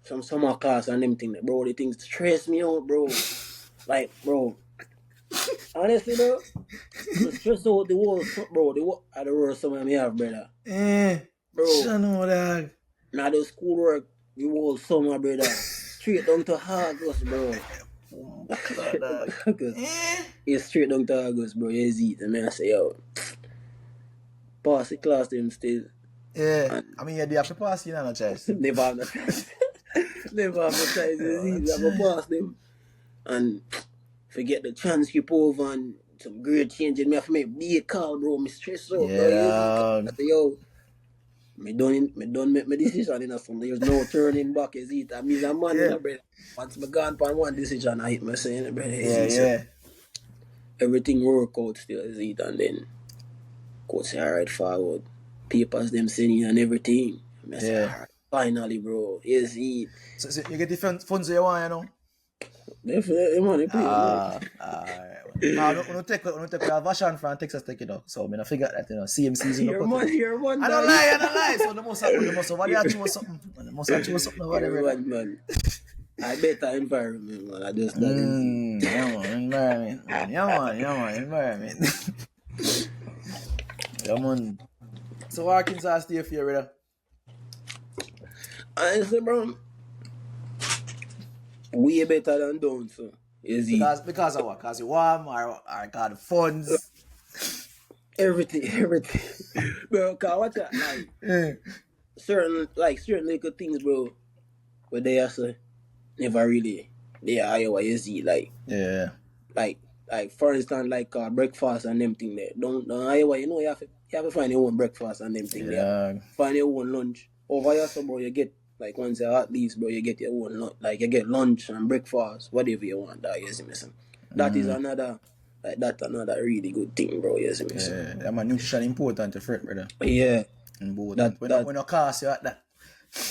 some summer class and them things, bro. The things stress me out, bro. Like, bro. Honestly, bro. Stress out the whole, bro. The worst summer I have, brother. Bro. I know, dog. Now the schoolwork, the whole summer, brother. Straight down to August, bro. It's straight down to August, bro. You see it. I say, yo, pass the class them still. Yeah. And, I mean, they have to pass, you know, no choice. Never have no choice. Never have no choice. You see, I go pass them. And forget the transcript over and some grade changing. Me have to make big call, bro. Me stress out, bro. I say, yo, me done make my decision in a sum. There's no turning back, you see it. I mean, I'm man, brother. Once me gone for one decision, I hit my saying, brother. Yeah. Everything work out still, you see it. And then, coach say, all right, forward. Papers them sending and everything. I say, all right, finally, bro. You see it. So you get the funds you want, you know? Definitely, money, please. Alright. I don't take a version from Texas Tech, you know. So I figure that, you know, CMC's in the pocket. You're one. I don't lie. So the most over there choose something. The most choose something over there. One, man. I better environment, man. I just environment. Environment. Yeah, man. So Arkansas stay for you, brother? Honestly, bro, way better than down, so. Because of what? Because you warm or got funds? Everything. Bro, because watch that, like, certain little things, bro, where they also never really, they are Iowa, you see, like. Yeah. Like, like for instance, like breakfast and them thing there. Don't you have to find your own breakfast and them thing there. Find your own lunch. Over here, so bro, you get like once you're at least, bro, you get your own lunch. Like you get lunch and breakfast, whatever you want. That you see me saying. That is another really good thing, bro. You see me saying. Yeah, nutrition important to friend, brother. Yeah. Important. When you cost you at that.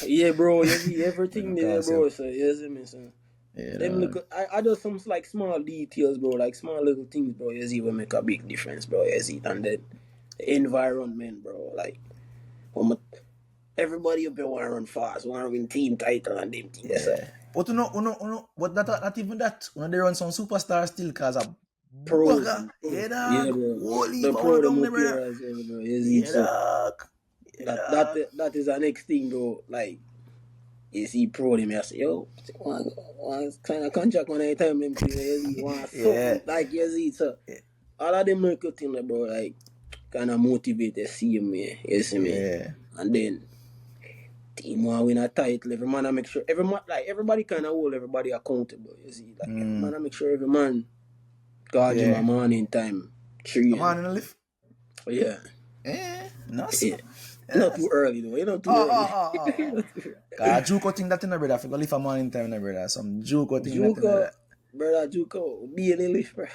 Yeah, bro. You see everything there, bro. So you see me saying. Yeah, them look, I do some like small details, bro, like small little things, bro. You see, will make a big difference, bro. You see, and then the environment, bro. Like, everybody up here want to run fast, want to win team title and them things. Yeah. But but not even that. When they run some superstars still, cause a pros. Yeah, dog. Holy the pro them up here as well, bro. You see, that is the next thing, bro. Like. You see pro them, I say, yo, one kind of contract one anytime them see, like you see, so all of them make a thing, bro, like kind of motivate to see me, you see me, and then team want win a title. Every man I make sure everybody kind of hold everybody accountable, you see, like every man I make sure every man guard him a morning time, a man in the lift, nice. Not too early though. You're not too early. Juco thing that in the brother. I forgot lift a morning time in the brother. Some Juco thing that in the brother. Juco. Be a lift, bro.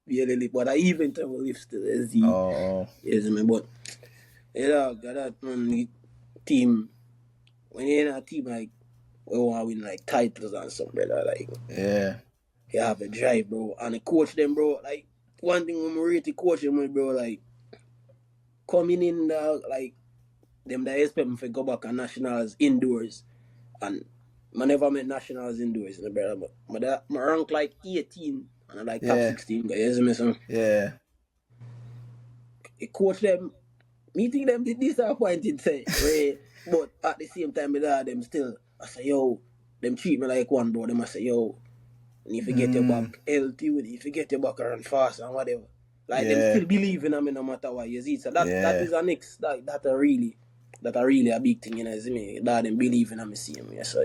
Be a lift. But I even time we lift still. Yes, man. But got that the team. When you're in a team like we want to win like titles and something, brother. Like you have a drive, bro. And the coach them, bro. Like one thing when we really coach them, bro. Like. Coming in like them that expect me to go back on nationals indoors, and I never met nationals indoors, brother. But I rank like 18 and I like top 16 guys. You know yeah. The coach them, me think them disappointed, say, right? But at the same time, them still. I say, yo, them treat me like one, bro. Them I say, yo, and if you get your back healthy with it, if you get your back around fast and whatever. Like them still believe in me no matter what you see. So that is a next that a really a big thing, you know, see me. That them believe in me see me. So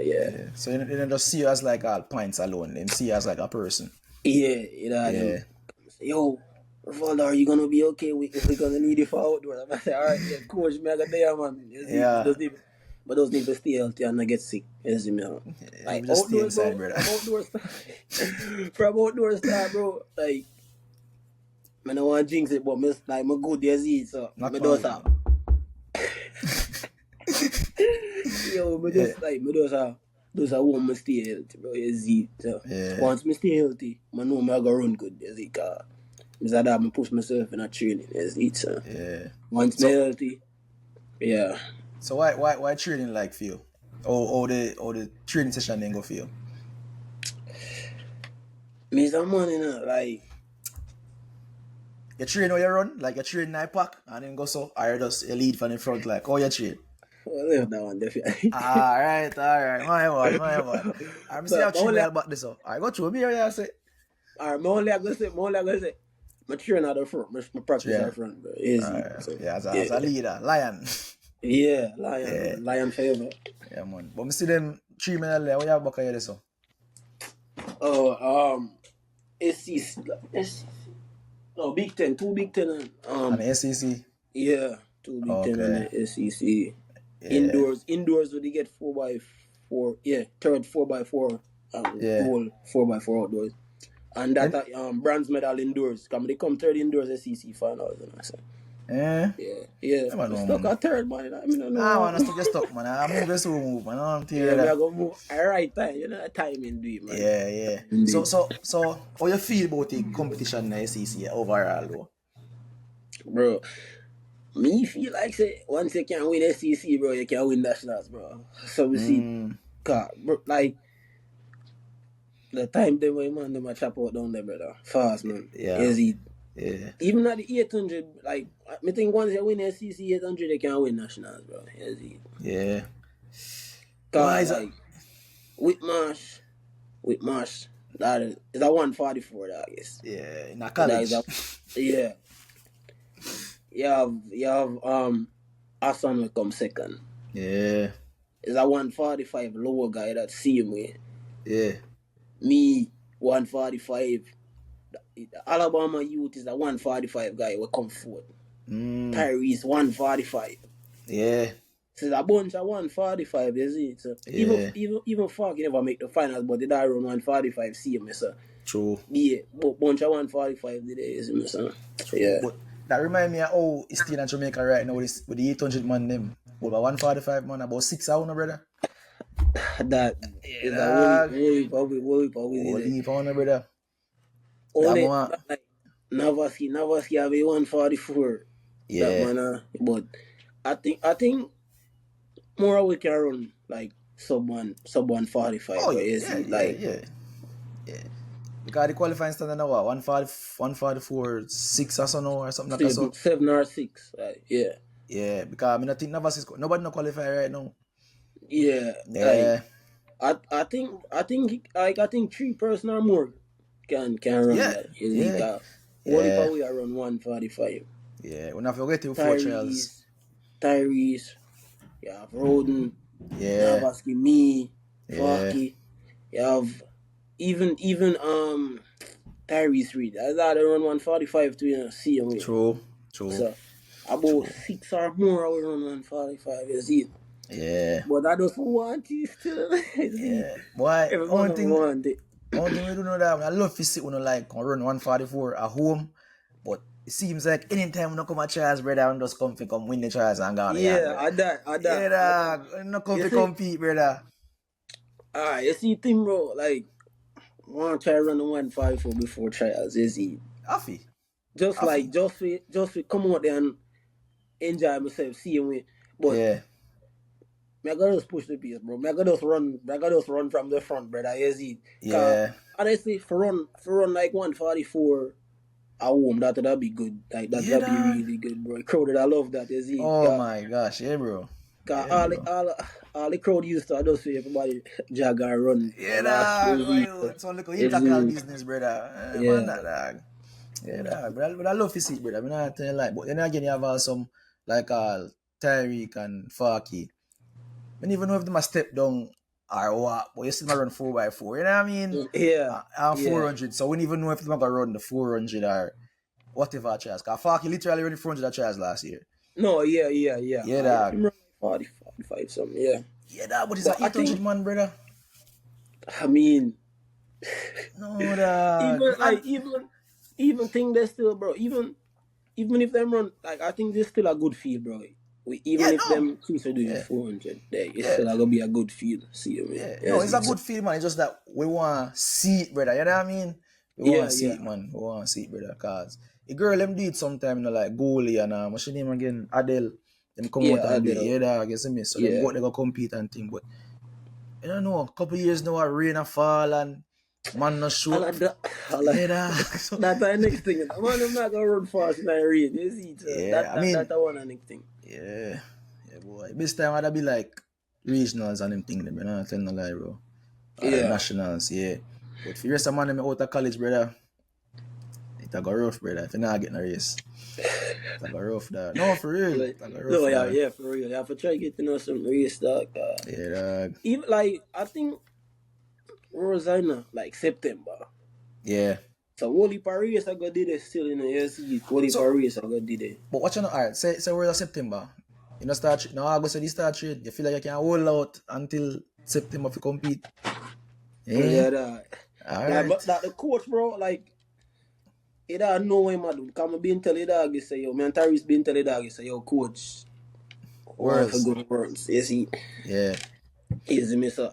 So they don't just see you as like all points alone, they see you as like a person. Say, yo, Rivaldo, are you gonna be okay? We're gonna need you for outdoor. I say, alright, coach, me I got there, man. You see, but those need to stay healthy and not get sick. You see me? Like outdoor stuff, from outdoor stuff, bro. Like I don't want to jinx it, but I'm good, you see, so I do that. Yo, I just want to stay healthy, bro, you see. So once I stay healthy, I know I'm going to run good, you see, because I push myself in a training, you see, so once I'm healthy, So why training like for you? Or the training session then go for you? Me some money, like... You train how you run? Like you train in a pack and then go so? Or you lead from the front like, how you train? Well, leave that one definitely. Alright. My word. I'm saying how train about this up. I go through me here, I say. Alright, more like I say. I train at the front. I practice at the front, bro. Easy. As a leader. Lion. Lion. Lion favor. Yeah, man. But I see them 3 minutes there. What you have back here, so? SEC. No, Big Ten, 2 Big Ten and SEC. Yeah, 2 Big Ten and the SEC. Indoors would they get 4x4. Yeah, third 4x4. Goal 4x4 outdoors. And that bronze medal indoors. They come third indoors SEC finals, you know. So. Yeah. Stuck at third, man. I mean, man, I still get stuck, man. I'm moving so move, man. I'm telling you. I go move at the right time. You know, the timing do it, man. Yeah. So, how you feel about the competition in the SEC overall, though? Bro, me feel like, say, once you can win SEC, bro, you can win nationals, bro. So, we see, bro, like, the time they were, man, they might chop out down there, brother. Fast, man. Yeah. Even at the 800, like, I think once you win SEC 800, they can win nationals, bro. Yeah. Cause, like, with Marsh, that is a 144, I guess. Yeah, in a college. You have Hassan will come second. Yeah. It's a 145 lower guy that see me. Yeah. Me, 145. Alabama youth is a 145 guy will come forward. Tyrese 145. Yeah. So it's a bunch of 145, you see. So even Falk never make the finals, but they die run 145 see me, so. True. Yeah, but bunch of 145 today, you see me, so. True. Yeah. But that remind me of how it's still in Jamaica right now with the 800 man them. But about 145 man, about 6 hours, brother. That is a Wally, brother. Only like Navasi have a 144. Yeah. That man, but I think more we can run like sub 145. Oh yeah. Because the qualifying standard now what? 144, 6 or so now or something like that. 7 or 6, yeah. Yeah, because I think Navas is nobody no qualify right now. Yeah. Yeah. Like, I think 3 person or more can run that. Yeah. What if we are run 145? Yeah, when I forget to 4 trials. Tyrese, you have Roden, yeah, Navaski, me, Falky, you have even Tyrese Reed. I thought they run 145 to see him. True. So about 6 or more I will run 145, you see. Yeah. But I just want it still. Yeah. Boy, one thing we do know that I love to see when like run 144 at home, but it seems like anytime we come at trials, brother, and just come win the trials and go. Yeah, I that. Yeah, not come to compete, brother. Alright, you see thing, bro, like want to try run the 154 before trials, you see. Affy. Just come out there and enjoy myself, seeing me. But yeah. I gotta just push the pace, bro. I gotta just run from the front, brother. You see? Yeah. Honestly, for run like 144 at home, that'd be good. Like that'd be really good, bro. Crowded, I love that. You see? Oh my gosh, yeah, bro. Cause all the crowd used to, I just see everybody jog and run. Yeah, dog. It's all like intercal business, brother. Yeah, dog. Yeah, dog. But I love to see it, brother. I'm not telling you like, but then again, you have some like Tyreek and Farky. I don't even know if they must step down or what, but you still run 4x4, you know what I mean? Yeah. And 400, so we don't even know if they're going to run the 400 or whatever trials. Because Farky literally ran the 400 trials last year. No, yeah. Yeah, dog. 40, 45 something, yeah. Yeah, dog, but it's an 800 man, brother. I mean... No, dog. Even think they're still, bro, even if they run, like, I think there's still a good field, bro. Them teams are doing 400, it's still gonna be a good field. See you, man. No, it's a good field, man. It's just that we want to see it, brother. You know what I mean? We want to see it, man. We want to see it, brother. Cause the girl them do it sometime, you know, like goalie and what's your name again? Adele. Them come out and do it. Yeah, dog. You see me? So they go compete and thing. But you don't know, a couple years now, rain a fall and man no show. That's the next thing. Man, I'm not gonna run fast in the rain. You see? That's the one next thing. Yeah, boy. This time I'd be like regionals and them thing, them, you know, tell no lie, bro. Nationals, yeah. But for the rest of man, I'm out of college, brother. It's a go rough, brother. If you're not getting a race, it's a go rough, dog. No, for real. Yeah, for real. You have to try to get to know some race, dog. Yeah, dog. Even like I think Rosanna, like September. Yeah. So Wally Paris I got did it still in the USC. Wally Paris I got did it. But what you know, alright, say we're in September. You know start now August you start trade. You feel like you can hold out until September to compete. Yeah, that. Alright. But that the coach, bro, like it don't know him, man. Come being tell the dog, you say, yo, man, Tyrese being tell the dog, you say, yo, coach. Words. Words. You see? Yeah. Easy, mister.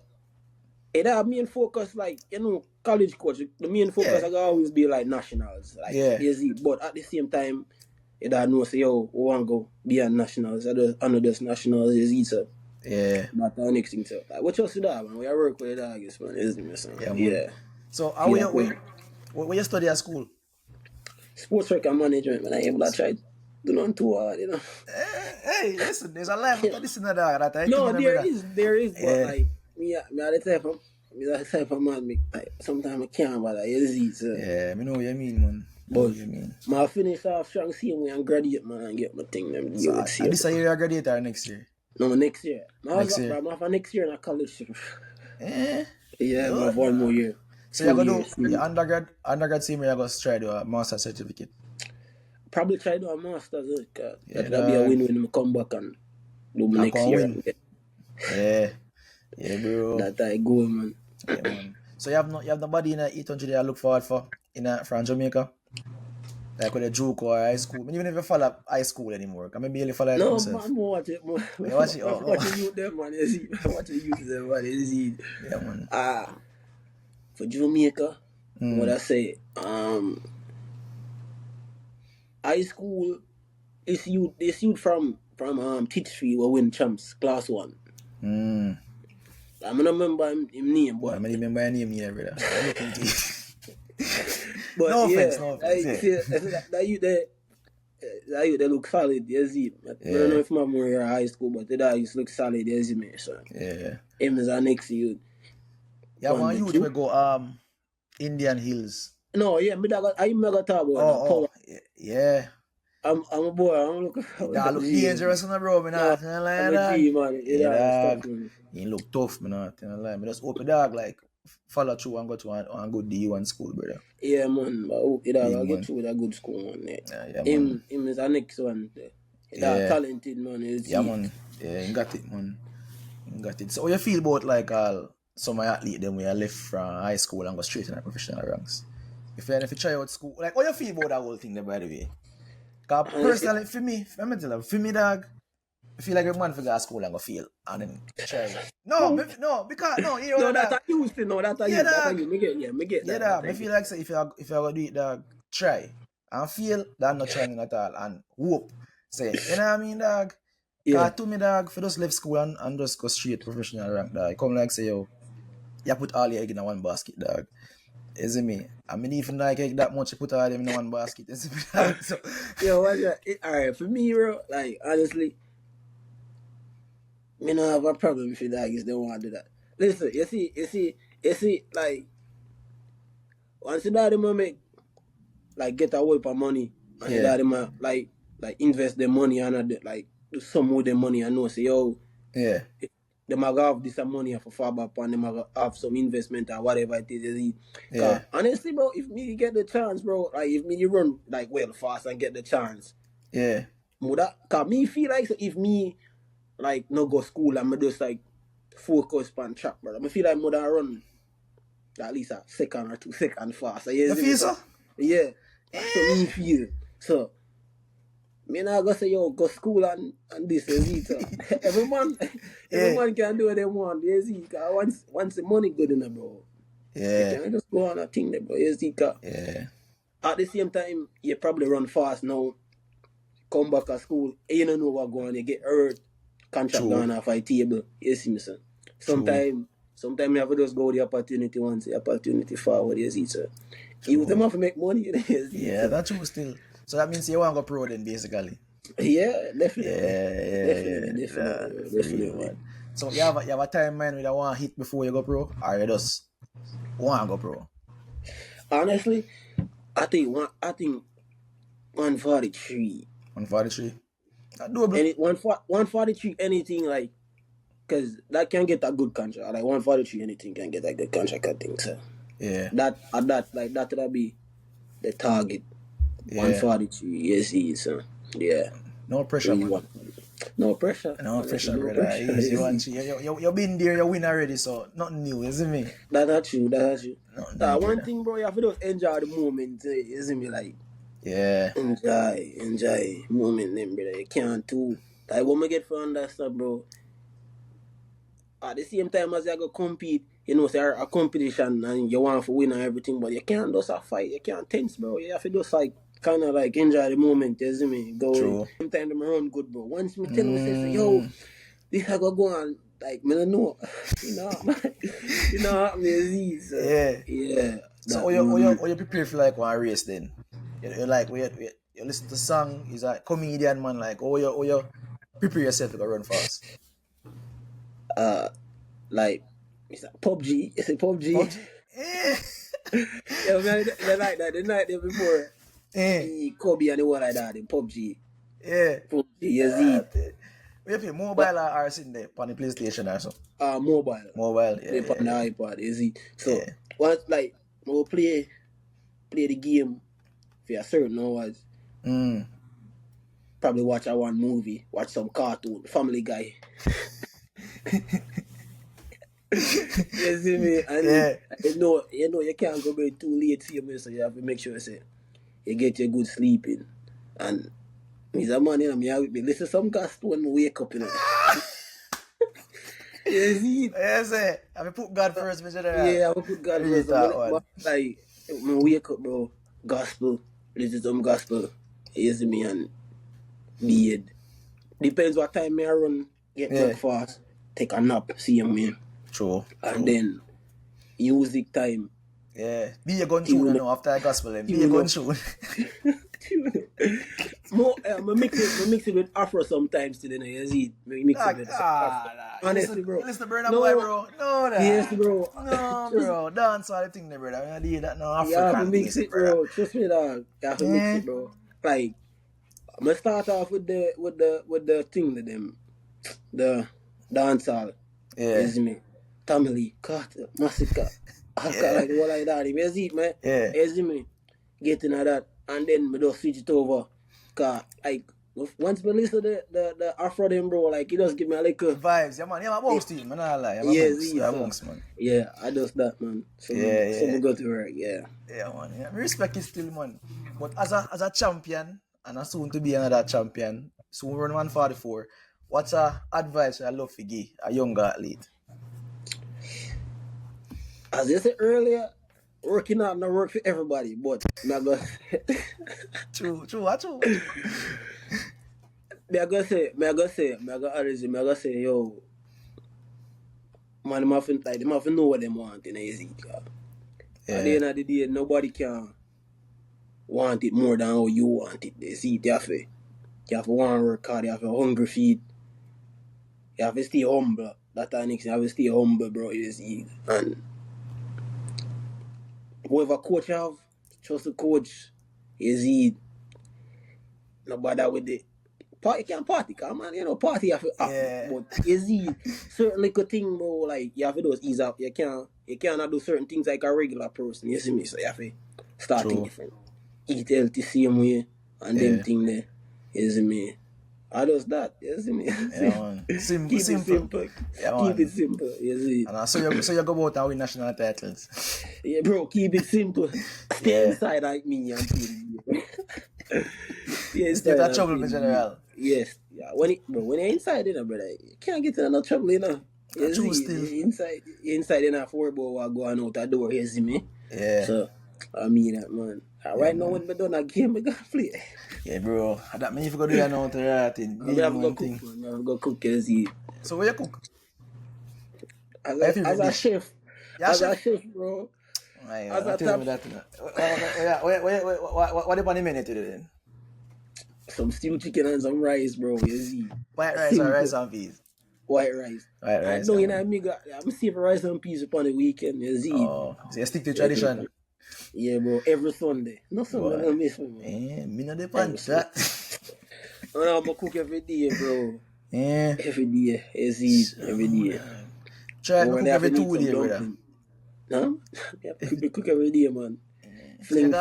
It have main focus, like, you know, college coach, the main focus I always be like nationals. Like, you see, but at the same time, it don't know, say, yo, we want to go be on nationals. I know those nationals, you see, so. Yeah. That's the next thing, so. Like, what you see that, man? We work with the dogs, man. Isn't it, son? Yeah. So, how where you study at school? Sports work and management, man. I ain't able to try do nothing too hard, you know. Hey, listen, there's a life to listen to that. No, there is, but like, I'm the type of man, like, sometimes I can't, but you see, so. Yeah, I know what you mean, man. But I finish off strong same way and graduate, man, and get my thing. So, this year you graduate or next year? No, next year. Next year? I'm next year in a college. Yeah, I have 1 more year. So you're going to do your undergrad senior, you're going to try to do a master certificate? Probably try to do a master's. That'll be a win-win. I come back and do my next year. Yeah, bro. That I go, man. Yeah, man. So you have nobody in the 800 that I look forward for from Jamaica? Like with a joke or high school. I mean, even if you follow high school anymore, can I barely follow it myself? No, watch it. You watch it? Watch the youth them, man. You see? Watch the youth them, man. You see? Yeah, man. For Jamaica, what I say, high school, this youth from Titchfield will win champs, class 1. I don't remember him name, but I don't remember his name here, brother. But no offense. That youth they look solid, you see. I don't know if my more here high school, but that used to look solid, you see me, so. Yeah. Him is our next youth. Yeah, one youth will go Indian Hills. No, yeah, I mega talk about power. Yeah. I'm a boy, I'm looking for that look dangerous, bro. I'm not like that. He look tough, man. I just hope the dog like follow through and go to a good D1 school, brother. Yeah, man. I hope I'll get through with a good school, man. Him is our next one. That talented, man. Yeah, man. Yeah, he got it, man. He got it. So, how you feel about like some of the athletes them when you left from high school and go straight in the professional ranks? If you try out school, like, how you feel about that whole thing, there, by the way? Because personally, for me, dog, I feel like a man for go to school and go fail and then try. No, because you know that's a used to know. That's a used. That's a used. Me get that. Yeah, I feel like say if you go do it, dog, try and fail, then not trying at all and hope. Say, you know what I mean, dog? Yeah. To me, dog, if you just left school and just go straight professional rank, dog, come like say yo, you put all your egg in one basket, dog. Is it me? I mean, even like egg that much, you put all them in one basket. Is it me? So, yo, alright, for me, bro, like honestly. Me don't have a problem if you dogs don't want to do that. Listen, you see, like, once you daddy make, like, get a whip of money, and you daddy like invest the money and, like, do some with the money and know, say, yo, they might have this money for far back and they might have some investment or whatever it is. Honestly, bro, if me get the chance, bro, like, if me run, like, well fast and get the chance. Yeah. Because me feel like, so if me, like, no go school and me just like focus on track, brother. I feel like more than run at least a second or 2 seconds faster. You feel so? Yeah. That's what me feel. So, me not go say, yo, go school and this is it. Every man can do what they want. You see, once the money good enough, bro. Yeah. You can't just go on a thing there, bro. You see, yeah. At the same time, you probably run fast now, come back to school, you don't know what's going on, you get hurt. Contract down off a table, you see me, son. Sometimes you have to just go the opportunity once the opportunity forward, you see, sir. You them have to make money, you see. Yeah, that's true still. So that means you want to go pro then, basically. Yeah, definitely. Definitely, man. So you have a time man with a one hit before you go pro, or you just want to go pro? Honestly, I think 143. 143. 143, anything like, because that can get a good contract. Like 143, anything can get a good contract, I think so. Yeah. That would be the target. Yeah. 143, yes, so yeah. No pressure, man. No pressure. No pressure, brother. You've been there, you win already, so nothing new, isn't me? That's true. One thing, bro, you have to just enjoy the moment, isn't me? Like, yeah. Enjoy moment, then, brother. You can't too. Like, when we get from that stuff, bro, at the same time as you go compete, you know, say a competition and you want to win and everything, but you can't just fight. You can't tense, bro. You have to just like kind of like enjoy the moment, you see me? Go. True. Sometimes them run good, bro. Once me tell me, say, yo, this I go on, like, me don't know. You know what I mean? So, yeah. So, you prepare for like one race then? You like, you listen to song, he's a comedian, man, like, you prepare yourself to go run fast? Like, it's like PUBG. It's a PUBG. Yeah, man, they like that. The night there before, Kobe and the one like that in PUBG. Yeah. PUBG, you see. You play mobile or sitting there on the PlayStation or something? Mobile. Mobile, yeah. Play on the iPad, you see. So, once, like, We'll play the game for a certain hours. Probably watch one movie, watch some cartoon, Family Guy. You see me? And you know you can't go bed too late, see me, so you have to make sure you get your good sleep in. And me's a man, me listen to some gospel when I wake up, you see? Yes, I put God first, Mr. General. Yeah, I put God first. But like, when I wake up, bro, gospel, listen to some gospel, you see me, and bed. Depends what time I run, get breakfast, take a nap, see me. True. And then music time. Yeah. Be a gun tune after gospel. Be a gun tune. I mix it with Afro sometimes today. You see, mix it with Afro. Honestly, bro. Listen, bro. No, yes, bro. No, bro. Dance all the thing there, brother. I do that no African. You have to mix it, bro. Trust me, dog. You have to mix it, bro. Like, I'm gonna start off with the thing to them, the dancehall. Yeah. You see me? Tamale, Carter, Massacre, like the one like that. You see it, man? Yeah. You see me? Getting at that, and then we just switch it over. Cause like once we listen to the Afro them, bro, like it just give me a little vibes. Yeah, man. Yeah, I'm amongst you, man. I lie. I'm amongst, man. Yeah, I just that, man. So we go to work. Yeah, man. Yeah, respect is still, man. But as a champion and as soon to be another champion, soon run 144. What's advice I love to give a younger athlete? As I said earlier, working out not work for everybody, but True. I gotta say, yo, man, them have to know what they want in a seat. At the end of the day, nobody can want it more than how you want it. They see it, you have to want to work hard, you have to hungry feed, you have to stay humble. That's the next thing, you have to stay humble, bro, you see. And whoever coach you have, trust the coach, you see. No bother with it. Party can party, come man, party have to but you see, certain little thing, bro, like, you have to just ease up. You cannot do certain things like a regular person, you see me? So you have to start things different. Eat healthy same way, and them thing there, you see me? I does that, you see me? Yeah, man. Simple. Keep it simple. Yeah, keep it simple, you see? And so you go out and win national titles. Yeah, bro, keep it simple. Stay inside like me and stay out of trouble, Mr. General. Yes. Yeah. When you're inside, brother, you can't get in no trouble, True still. Inside in a 4-ball going out the door, you see me? Yeah. So, I mean that, man. Right now, when we done a game, we gotta play. Yeah, bro. That means if you go do that now, we have to go cook, man. We have to go cook, you see. So, where you cook? As a chef. As a chef, bro. As a top. What do you want to do then? Some stewed chicken and some rice, bro. You see. White rice or rice and peas? White rice. No, I'm saving rice and peas upon the weekend, you see. Oh, so you stick to tradition? Yeah, bro. Every Sunday. No Sunday, I don't miss me, man. Me not depend that. I'm gonna cook every day, bro. Yeah. Every day. You see, every day. Try to cook every 2 days, brother. Huh? Yeah, cook every day, man. Fling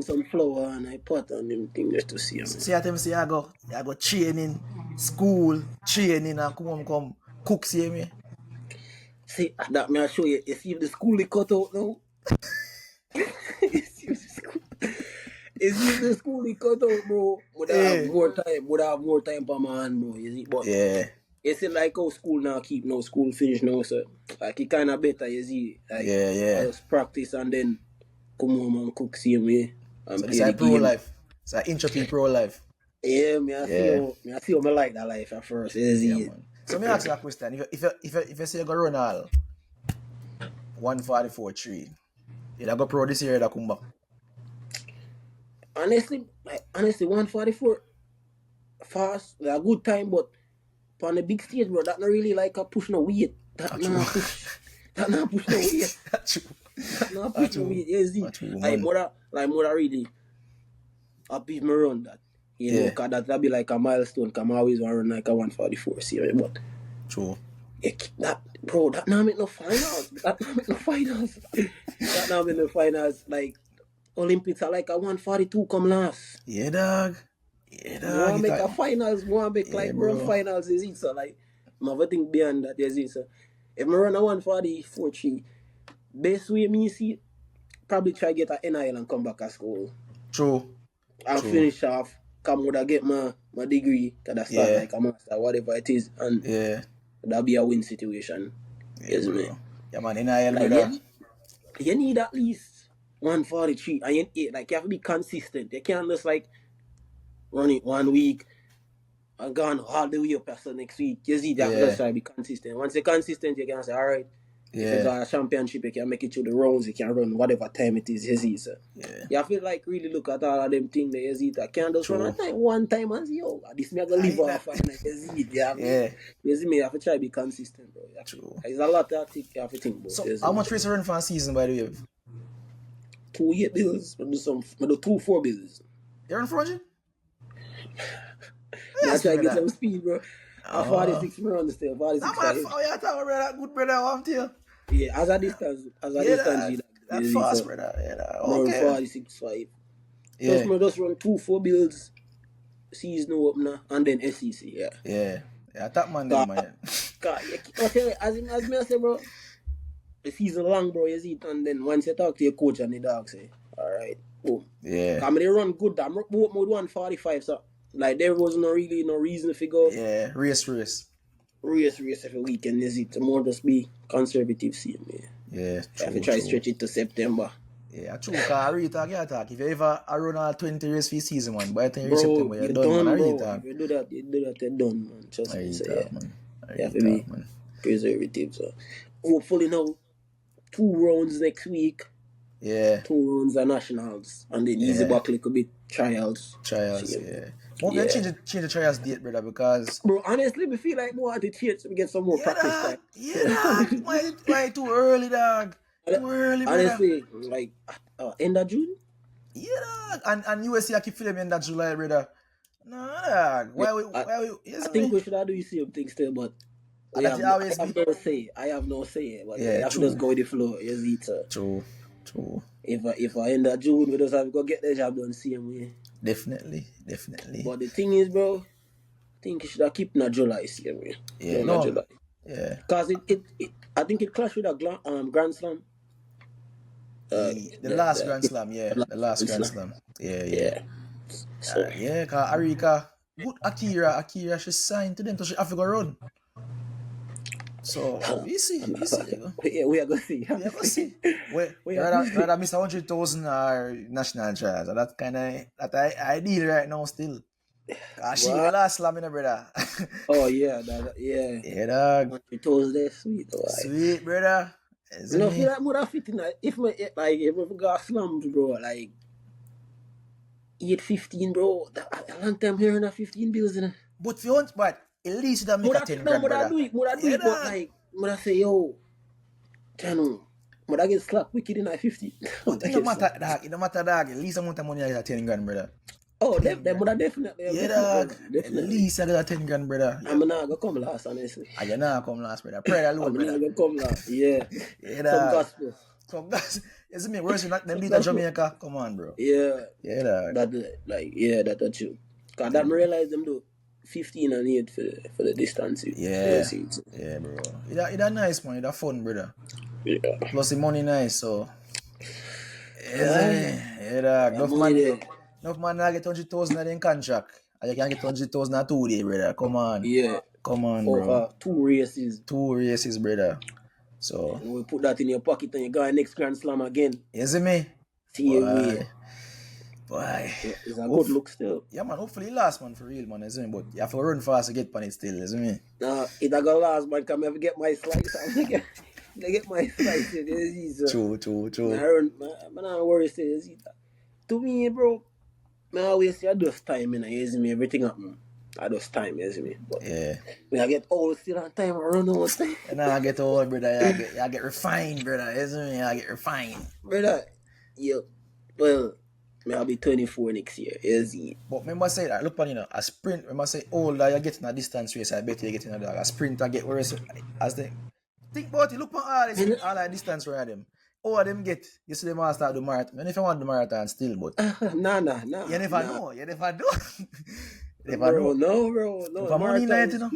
some flour and I pot on them things just to see them. See at him say I go training, school, training and come cook, see me. See that me I show you. You see if the school is cut out now? You see if the school is cut out, bro. Would have more time for my hand, bro. You see, but it's like how school now keep no school finish now, so like it kinda better, you see. Like I just practice and then come home and cook same way. So it's like pro life. It's like entropy pro life. Yeah, I see how I like that life at first. Man. So me ask you a question. If you say you go run all 144.3, you go pro this year that come back? Honestly, 144 fast, like a good time, but on the big stage, bro, that not really like a push no weight. That not push no weight. That's true. No, more really a beat me run that. Because that'll be like a milestone. Because I always want to run like a 144, see, but true. That now make no finals. That now make no finals. Like Olympics are like a 142 come last. Yeah, dog. You want to make a finals, you want to make like run finals is it, so like I have a thing beyond that is it, so if I run a 144-3, best way me see it, probably try get a NIL and come back to school. True. And finish off, come would I get my degree, because I start like a master, whatever it is, and that'll be a win situation. Yes, man. Yeah, man, NIL, like, you need at least 143, and you have to be consistent. You can't just like run it 1 week and gone all the way up to next week. You see, you have to just try to be consistent. Once you're consistent, you can say, all right, if it's a championship, you can make it through the rounds, you can run whatever time it is, you see, so. You have to like really look at all of them things that you see, that can't just run a time one time and say, yo, this me I gonna live off and like, you see, you see me, you have to try to be consistent, bro. There's a lot that you have to think about. So, how much race you run for a season, by the way? 2 8 bills, I do 2 4 bills. You run 400? I try to get some speed, bro. I'm 46 minutes still. 46. You talking brother, good brother, I'm tell. Yeah, as a distance, that's fast, brother. Okay. 46.5. Just me just run 2 4 builds, season opener, and then SEC. Yeah, that man, man. As me I say, bro, the season long, bro. You see it, and then once you talk to your coach and the dog say, all right, boom. Yeah. I mean, they run good. I'm mode 145, so. Like, there was no reason to go. Yeah, race every weekend, is it? More just be conservative, see me. Yeah, true. Have to try to stretch it to September. Yeah, true. Because I really talk. If you ever run a 20 race for season, man, by the time you reach September, you're done, man. If you do that, you're done, man. Trust me, say, man. You have to be preservative, so. Hopefully now, 2 rounds next week. Yeah. 2 rounds are nationals, and then easy back a little bit trials. We're going to change the trials date, brother, because... Bro, honestly, we feel like we want to change so we get some more practice time. Why too early, dog? Too early, brother. Honestly, like, end of June? Yeah, dog. And USC, I keep feeling end of July, brother. No, dog. I think we should have do the same thing still, but... I have no say, but I have to just go with the flow. True. If I end of June, we just have to go get the job done same way. Definitely. But the thing is, bro, I think you should have kept in July same way. July. Yeah. Because I think it clashed with a Grand Slam. The last Grand Slam, yeah. The last Grand Slam. Yeah. So, because Arika, good Akira, she signed to them so she have to go run. So, we see. We are going to see. Rather miss 100,000 or national trials. That's kind of that ideal right now still. She the last slam in brother. Oh, yeah. Yeah, dog. 100,000 there, sweet. Sweet, brother. You know, feel like more fitting. If we got slams, bro, like 8-15, bro. A long time hearing of 15 bills, you know. But if you want, at least that make a 10 grand, brother. Would I do it, but like, would I say, yo, Chano, would I get slapped wicked in like 50? But it don't matter, dog. At least amount of money I got 10 grand, brother. Oh, them would I definitely. Yeah, dog. At least I got 10 grand, brother. I'm not going to come last, honestly. You're not come last, brother. Pray alone, brother. I'm not going to come last, yeah. Yeah, dog. Some gospel. Is it me? Worse than them beat Jamaica? Come on, bro. Yeah. Yeah, dog. That's true. Because I realize them do 15 and 8 for the distance. Yeah, bro. It's nice, man. It's fun, brother. Yeah. Plus the money nice, so. Yeah, dog. Enough man I get 100,000 in contract. And you can get 100,000 in 2 days, brother. Come on. Yeah. Come on, bro. Over 2 races. 2 races, brother. So. And we put that in your pocket and you go next Grand Slam again. You see me? Boy. It's a good look still. Yeah, man. Hopefully it lasts, man, for real, man. Isn't it? But you have to run fast to get on it still, isn't it? Nah, it a go last, man. Come ever get my slice. They get my slice. True. Man, I worry still. To me, bro, I always say I just time, you see me, everything happen. I just time, you see me. But when I get old still on time, I run out of time. And now I get old, brother. I get refined, brother. You see me? I get refined. Brother, well, I'll be 24 next year. Is it? But remember say that, look on a sprint, remember say older you get in a distance race, I bet you get in a sprint and get worse as they think about it, look on all the distance run them. All of them get, you see them all start the marathon. And if you want the marathon still, but nah. You never know. You never do. Bro. For money night, you know.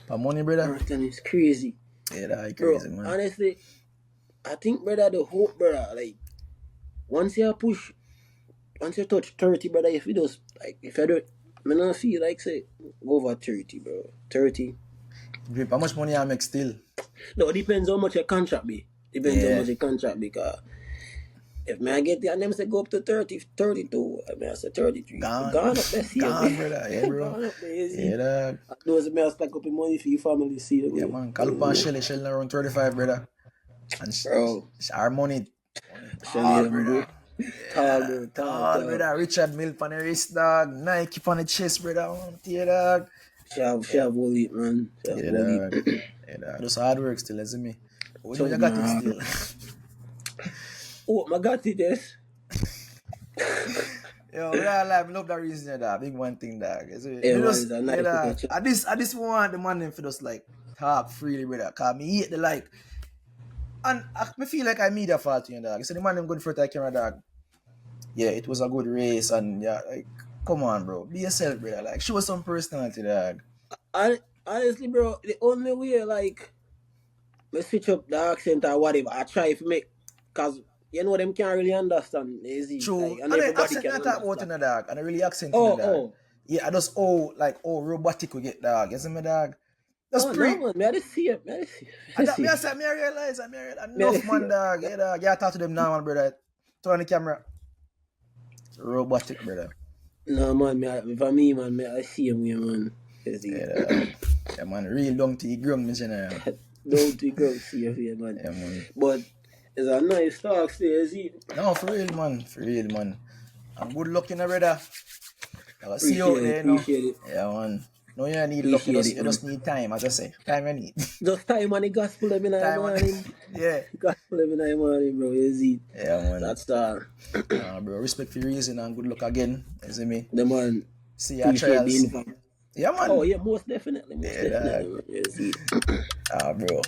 For money, brother. Marathon is crazy. Yeah, that's crazy, man. Honestly, I think, brother, the hope, brother, like once you touch 30, brother, if you just like if you do it, I don't feel like say go over 30, bro. 30. How much money I make still? No, it depends how much your contract be. How much your contract because if I get there and them say go up to 30, 32, I mean I say 33. Gone up this year. Gone, brother. Yeah, bro. Gone up there, yeah, dog. I know it's a stack up in money for your family, see it. Yeah, man. Calabar Shelly around 35, brother. And bro. It's our money. Shelly, brother. Tall, brother. Richard Mill on the wrist, dog. Nike on the chest, brother. Yeah, dog. Shall bully, man. Yeah, dog. Just hard work still, isn't me? Oh, you got it still. Oh, I got it, yes. Yo, I love that reason, dog. Big one thing, dog. I just want the man for just like talk freely, brother. Cause me hate the like. And I feel like I made a fault to you, dog. So the man them good for the camera, dog. Yeah, it was a good race, and yeah, like, come on, bro. Be yourself, brother. Like, show some personality, dog. Honestly, bro, the only way, like, I switch up the accent or whatever, I try to make, because, you know, them can't really understand. Easy. True. Like, and the accent I talk about in the dog, and I really accent in the dog. Oh. Yeah, I just, robotic we get, dog. You see me, dog? That's pretty. No, man, I see it. I realize, enough, man, dog. Yeah, dog. Yeah, I talk to them now, man, brother. Turn on the camera. Robotic, brother. No, man, for me, man, I see him here, man. Yeah, man, real down to the ground, me saying. Down to the ground, see you here, man. Yeah, man. But it's a nice talk, see. No, for real, man. And good luck in the brother. I'll see you out there, no? Appreciate it. Yeah, man. No, you need luck, you just need time, as I say. Time you need. Just time and the gospel in the morning. Yeah. Gospel in the morning, bro. You see? Yeah, man. That's all. Bro, respect for your reason and good luck again. You see me? The man. See your trials. Yeah, man. Oh, yeah, most definitely. You see? Bro.